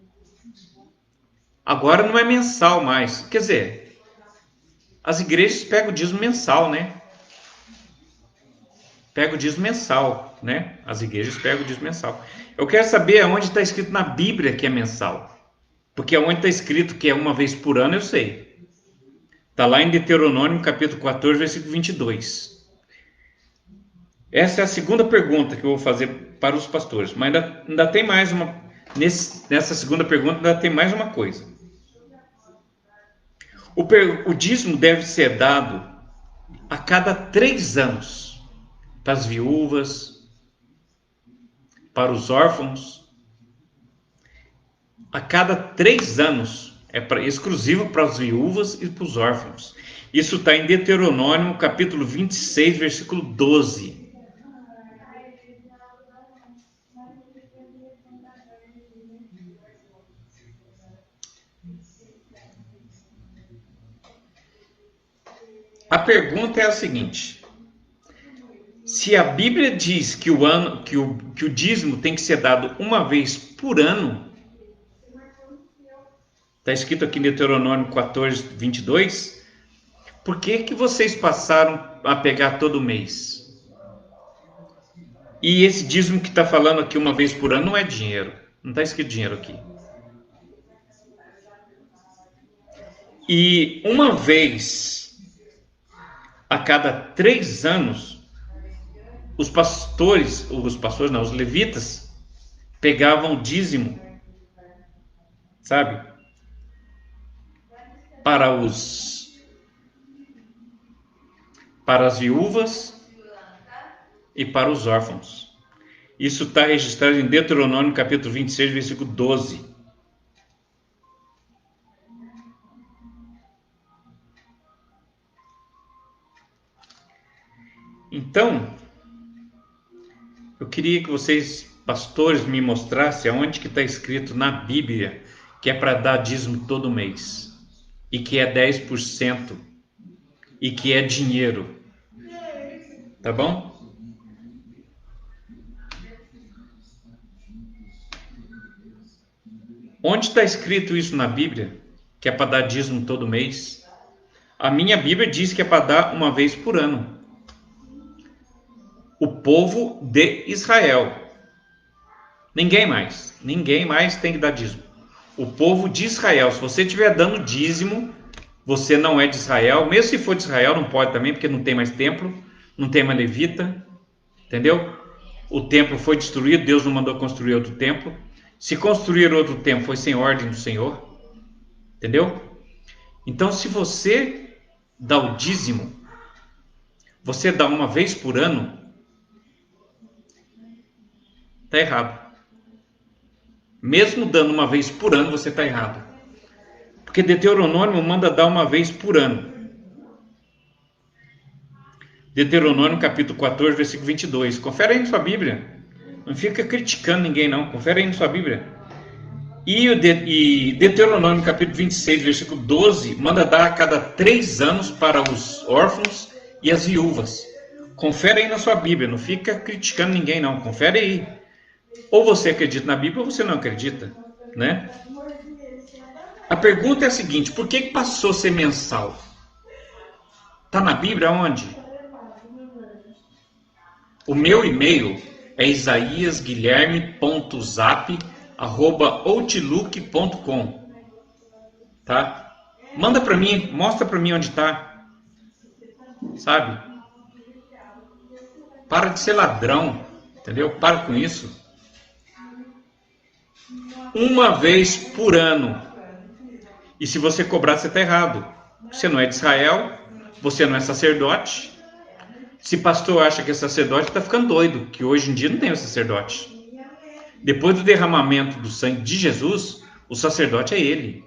Speaker 1: Agora não é mensal mais. Quer dizer, As igrejas pegam o dízimo mensal, né? Pega o dízimo mensal, né? As igrejas pegam o dízimo mensal. Eu quero saber aonde está escrito na Bíblia que é mensal. Porque aonde está escrito que é uma vez por ano, eu sei. Está lá em Deuteronômio, capítulo 14, versículo 22. Essa é a segunda pergunta que eu vou fazer para os pastores. Mas ainda tem mais uma. Nessa segunda pergunta, ainda tem mais uma coisa. O dízimo deve ser dado a cada 3 anos. Para as viúvas, para os órfãos, a cada 3 anos, exclusivo para as viúvas e para os órfãos. Isso está em Deuteronômio, capítulo 26, versículo 12. A pergunta é a seguinte: se a Bíblia diz que o dízimo tem que ser dado uma vez por ano, está escrito aqui em Deuteronômio 14, 22, por que vocês passaram a pegar todo mês? E esse dízimo que está falando aqui uma vez por ano não é dinheiro. Não está escrito dinheiro aqui. E uma vez a cada 3 anos, os levitas, pegavam o dízimo, sabe? Para as viúvas e para os órfãos. Isso está registrado em Deuteronômio, capítulo 26, versículo 12. Então, eu queria que vocês, pastores, me mostrassem aonde que está escrito na Bíblia que é para dar dízimo todo mês, e que é 10%, e que é dinheiro. Tá bom? Onde está escrito isso na Bíblia, que é para dar dízimo todo mês? A minha Bíblia diz que é para dar uma vez por ano. O povo de Israel. Ninguém mais tem que dar dízimo. O povo de Israel. Se você estiver dando dízimo, você não é de Israel. Mesmo se for de Israel, não pode também, porque não tem mais templo, não tem mais levita. Entendeu? O templo foi destruído, Deus não mandou construir outro templo. Se construir outro templo, foi sem ordem do Senhor. Entendeu? Então, se você dá o dízimo, você dá uma vez por ano, está errado. Mesmo dando uma vez por ano, você está errado. Porque Deuteronômio manda dar uma vez por ano. Deuteronômio capítulo 14, versículo 22. Confere aí na sua Bíblia. Não fica criticando ninguém não. Confere aí na sua Bíblia. E Deuteronômio capítulo 26, versículo 12, manda dar a cada 3 anos para os órfãos e as viúvas. Confere aí na sua Bíblia. Não fica criticando ninguém não. Confere aí. Ou você acredita na Bíblia ou você não acredita, né? A pergunta é a seguinte: por que passou a ser mensal? Está na Bíblia onde? O meu e-mail é isaiasguilherme.zap@outlook.com, tá? Manda para mim, mostra para mim onde está, sabe? Para de ser ladrão, entendeu? Para com isso. Uma vez por ano. E se você cobrar, você está errado. Você não é de Israel, você não é sacerdote. Se pastor acha que é sacerdote, está ficando doido, que hoje em dia não tem o sacerdote. Depois do derramamento do sangue de Jesus, o sacerdote é ele.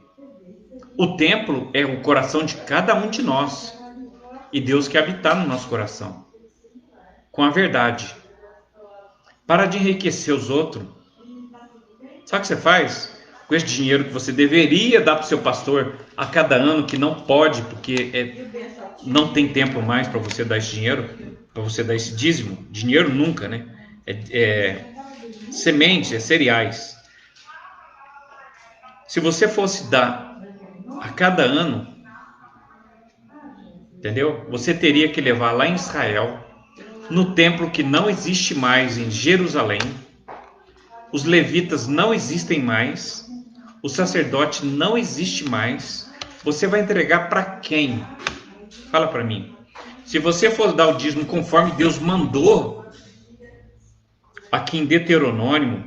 Speaker 1: O templo é o coração de cada um de nós. E Deus quer habitar no nosso coração. Com a verdade. Para de enriquecer os outros. Sabe o que você faz? Com esse dinheiro que você deveria dar para o seu pastor a cada ano, que não pode, porque não tem tempo mais para você dar esse dinheiro, para você dar esse dízimo. Dinheiro nunca, né? Sementes, cereais. Se você fosse dar a cada ano, Entendeu? Você teria que levar lá em Israel, no templo que não existe mais em Jerusalém. Os levitas não existem mais. O sacerdote não existe mais. Você vai entregar para quem? Fala para mim. Se você for dar o dízimo conforme Deus mandou, aqui em Deuteronômio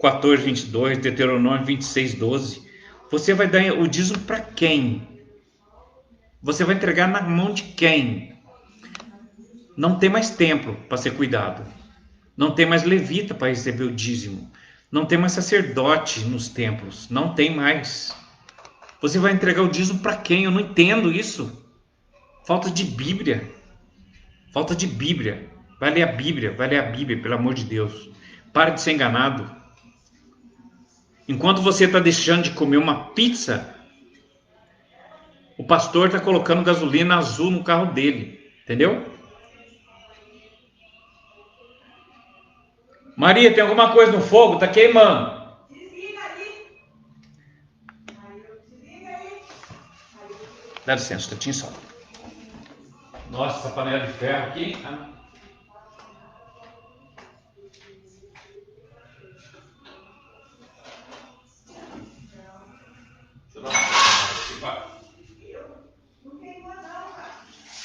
Speaker 1: 14:22, Deuteronômio 26:12, você vai dar o dízimo para quem? Você vai entregar na mão de quem? Não tem mais templo para ser cuidado. Não tem mais levita para receber o dízimo. Não tem mais sacerdote nos templos. Não tem mais. Você vai entregar o dízimo para quem? Eu não entendo isso. Falta de Bíblia. Falta de Bíblia. Vai ler a Bíblia. Vai ler a Bíblia, pelo amor de Deus. Pare de ser enganado. Enquanto você está deixando de comer uma pizza, o pastor está colocando gasolina azul no carro dele. Entendeu? Maria, tem alguma coisa no fogo? Tá queimando. Dá licença, Tatinho, só. Nossa, essa panela de ferro aqui.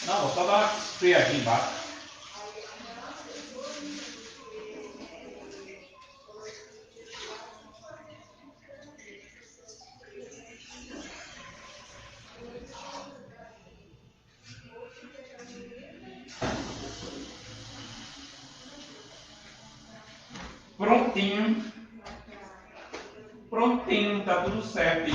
Speaker 1: Não, vou só dar uma esfriadinha embaixo. Prontinho. Prontinho, tá tudo certo.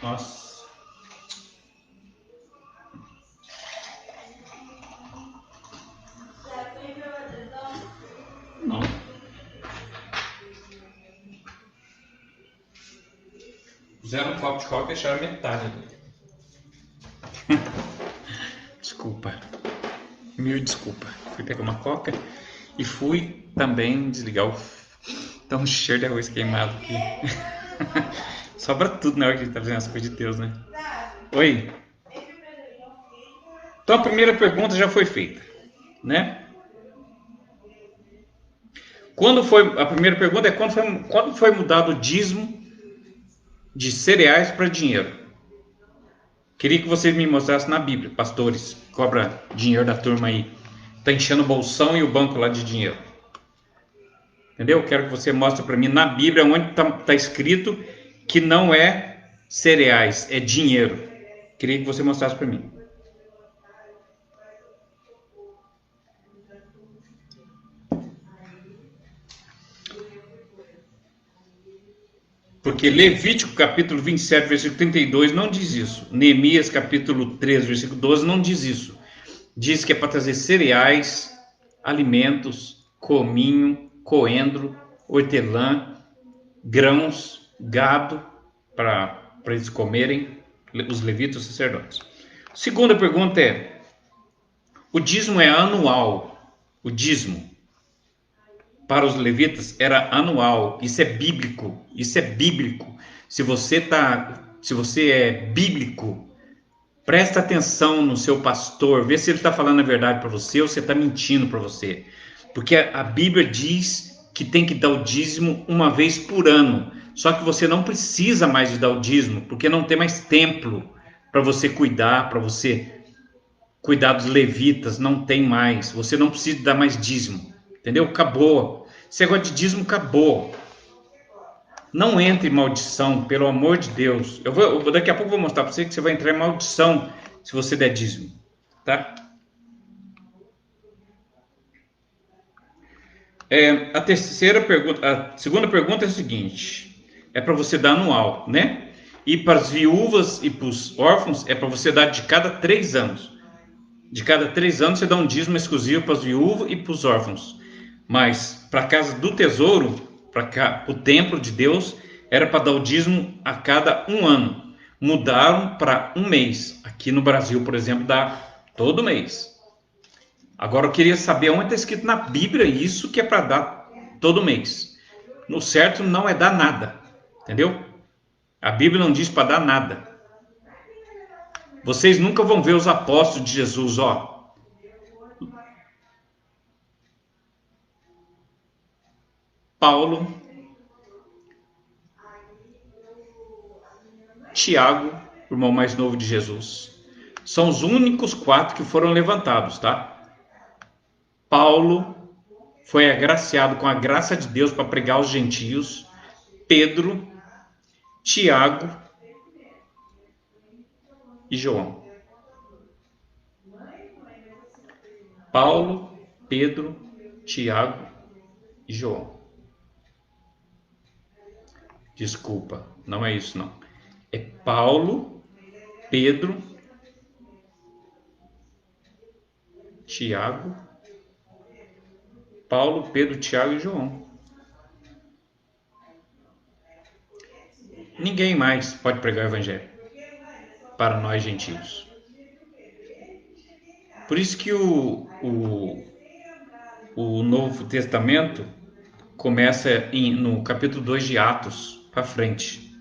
Speaker 1: Nossa. Não. Fizeram um copo de coca e deixaram metade. Desculpa. Mil desculpa. Fui pegar uma coca e fui também desligar o... Tá um cheiro de arroz queimado aqui. Sobra tudo na hora que a gente tá fazendo as coisas de Deus, né? Oi. Então a primeira pergunta já foi feita, né? A primeira pergunta é quando foi mudado o dízimo de cereais para dinheiro? Queria que vocês me mostrassem na Bíblia, pastores, cobra dinheiro da turma aí, tá enchendo o bolsão e o banco lá de dinheiro. Entendeu? Quero que você mostre para mim na Bíblia onde tá escrito que não é cereais, é dinheiro. Queria que você mostrasse para mim. Porque Levítico capítulo 27, versículo 32 não diz isso. Neemias capítulo 3, versículo 12 não diz isso. Diz que é para trazer cereais, alimentos, cominho, coentro, hortelã, grãos, gado, para eles comerem, os levitas, os sacerdotes. Segunda pergunta é, o dízimo é anual? O dízimo para os levitas era anual. Isso é bíblico. Isso é bíblico. Se você é bíblico, presta atenção no seu pastor, vê se ele está falando a verdade para você ou se está mentindo para você. Porque a Bíblia diz que tem que dar o dízimo uma vez por ano. Só que você não precisa mais de dar o dízimo, porque não tem mais templo para você cuidar, dos levitas, não tem mais. Você não precisa dar mais dízimo, entendeu? Acabou. Esse negócio de dízimo acabou. Não entre em maldição, pelo amor de Deus. Daqui a pouco eu vou mostrar para você que você vai entrar em maldição se você der dízimo, tá? A segunda pergunta é a seguinte: é para você dar anual, né? E para as viúvas e para os órfãos é para você dar de cada 3 anos. De cada 3 anos você dá um dízimo exclusivo para as viúvas e para os órfãos. Mas para a casa do tesouro, para o templo de Deus, era para dar o dízimo a cada 1 ano. Mudaram para 1 mês. Aqui no Brasil, por exemplo, dá todo mês. Agora eu queria saber onde está escrito na Bíblia isso que é para dar todo mês. No certo não é dar nada, entendeu? A Bíblia não diz para dar nada. Vocês nunca vão ver os apóstolos de Jesus, ó. Paulo, Tiago, o irmão mais novo de Jesus. São os únicos 4 que foram levantados, tá? Paulo foi agraciado com a graça de Deus para pregar aos gentios. Pedro, Tiago e João. Paulo, Pedro, Tiago e João. Desculpa, não é isso não. É Paulo, Pedro, Tiago, e João. Ninguém mais pode pregar o evangelho para nós gentios. Por isso que o Novo Testamento começa no capítulo 2 de Atos para frente.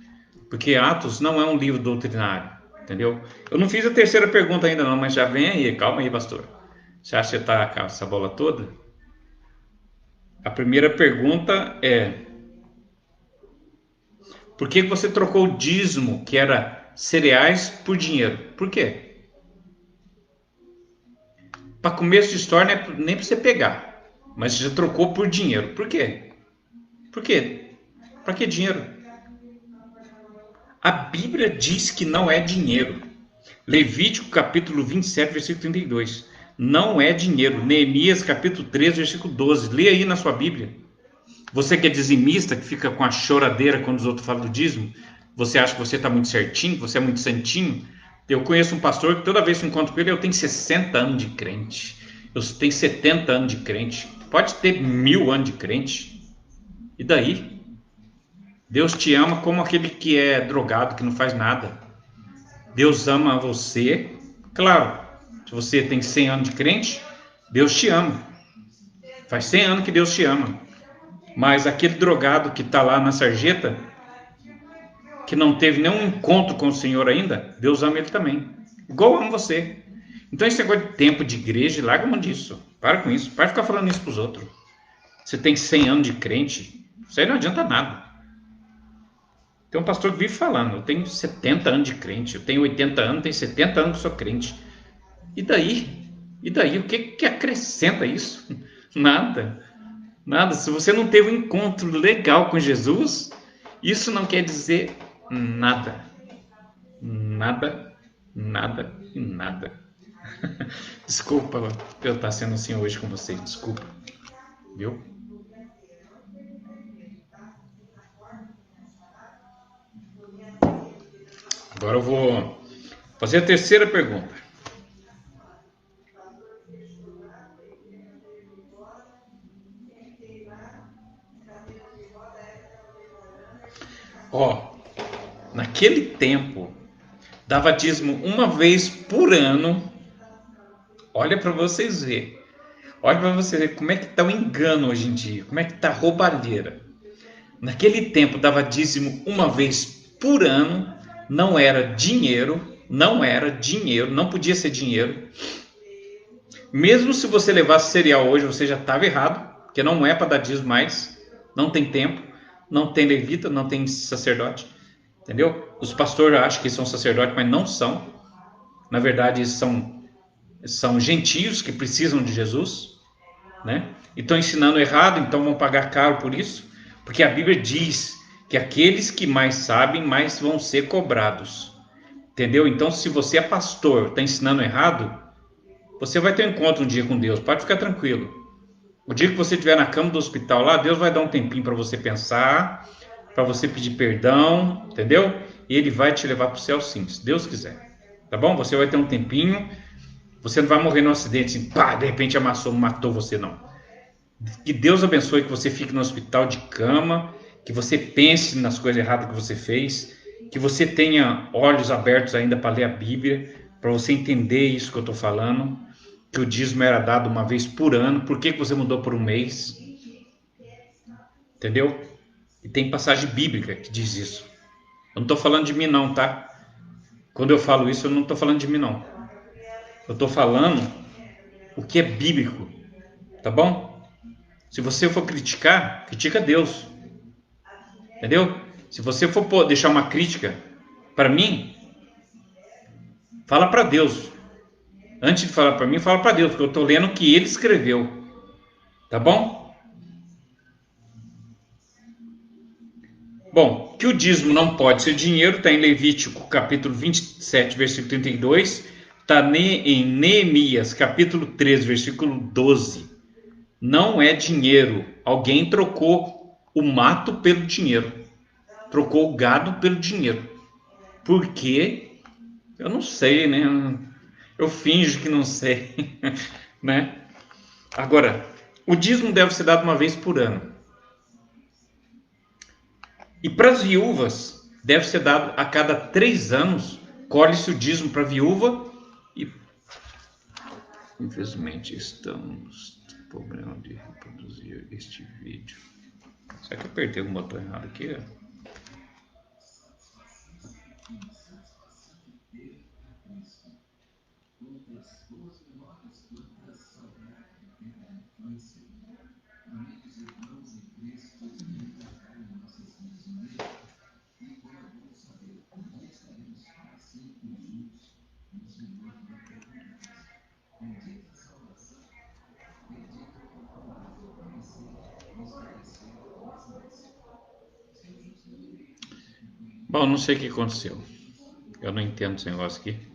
Speaker 1: Porque Atos não é um livro doutrinário, entendeu? Eu não fiz a terceira pergunta ainda não, mas já vem aí, calma aí, pastor. Você acha que você está com essa bola toda? A primeira pergunta é: por que você trocou o dízimo, que era cereais, por dinheiro? Por quê? Para começo de história, nem para você pegar, mas você já trocou por dinheiro. Por quê? Por quê? Para que dinheiro? A Bíblia diz que não é dinheiro. Levítico capítulo 27, versículo 32. Não é dinheiro. Neemias capítulo 13, versículo 12. Lê aí na sua Bíblia. Você que é dizimista, que fica com a choradeira quando os outros falam do dízimo, você acha que você está muito certinho, que você é muito santinho? Eu conheço um pastor que toda vez que eu encontro com ele, eu tenho 60 anos de crente. Eu tenho 70 anos de crente. Pode ter 1000 anos de crente. E daí? Deus te ama como aquele que é drogado, que não faz nada. Deus ama você. Claro, se você tem 100 anos de crente, Deus te ama. Faz 100 anos que Deus te ama. Mas aquele drogado que está lá na sarjeta, que não teve nenhum encontro com o Senhor ainda, Deus ama ele também. Igual ama você. Então esse negócio de tempo de igreja, larga mão disso. Para com isso. Para ficar falando isso para os outros. Você tem 100 anos de crente, isso aí não adianta nada. Tem um pastor que vive falando: eu tenho 70 anos de crente, eu tenho 80 anos, tenho 70 anos que sou crente. E daí? E daí? O que acrescenta isso? Nada. Nada. Se você não teve um encontro legal com Jesus, isso não quer dizer nada. Nada, nada e nada. Desculpa eu estar sendo assim hoje com vocês. Desculpa. Viu? Agora eu vou fazer a terceira pergunta. Naquele tempo, dava dízimo uma vez por ano. Olha para vocês verem. Olha para vocês verem como é que está o engano hoje em dia. Como é que está a roubalheira. Naquele tempo, dava dízimo uma vez por ano. Não era dinheiro, não podia ser dinheiro. Mesmo se você levasse cereal hoje, você já estava errado, porque não é para dar dízimo mais. Não tem templo, não tem levita, não tem sacerdote. Entendeu? Os pastores acham que são sacerdotes, mas não são. Na verdade, são gentios que precisam de Jesus, né? E estão ensinando errado, então vão pagar caro por isso. Porque a Bíblia diz que aqueles que mais sabem, mais vão ser cobrados. Entendeu? Então, se você é pastor, está ensinando errado, você vai ter um encontro um dia com Deus. Pode ficar tranquilo. O dia que você estiver na cama do hospital lá, Deus vai dar um tempinho para você pensar, para você pedir perdão, entendeu? E Ele vai te levar para o céu sim, se Deus quiser. Tá bom? Você vai ter um tempinho. Você não vai morrer num acidente assim, pá, de repente matou você, não. Que Deus abençoe que você fique no hospital de cama, que você pense nas coisas erradas que você fez, que você tenha olhos abertos ainda para ler a Bíblia, para você entender isso que eu estou falando, que o dízimo era dado uma vez por ano, por que você mudou por um mês? Entendeu? E tem passagem bíblica que diz isso. Eu não estou falando de mim não, tá? Quando eu falo isso, eu não estou falando de mim não. Eu estou falando o que é bíblico, tá bom? Se você for criticar, critica Deus. Entendeu? Se você for deixar uma crítica para mim, fala para Deus. Antes de falar para mim, fala para Deus, porque eu estou lendo o que ele escreveu. Tá bom? Bom, que o dízimo não pode ser dinheiro, está em Levítico capítulo 27, versículo 32. Está em Neemias capítulo 3, versículo 12. Não é dinheiro. Alguém trocou o mato pelo dinheiro. Trocou o gado pelo dinheiro. Por quê? Eu não sei, né? Eu finjo que não sei, né? Agora, o dízimo deve ser dado uma vez por ano. E para as viúvas, deve ser dado a cada 3 anos. Colhe-se o dízimo para a viúva e... Infelizmente, estamos com problema de reproduzir este vídeo. Será que eu apertei algum botão errado aqui? Bom, não sei o que aconteceu. Eu não entendo esse negócio aqui.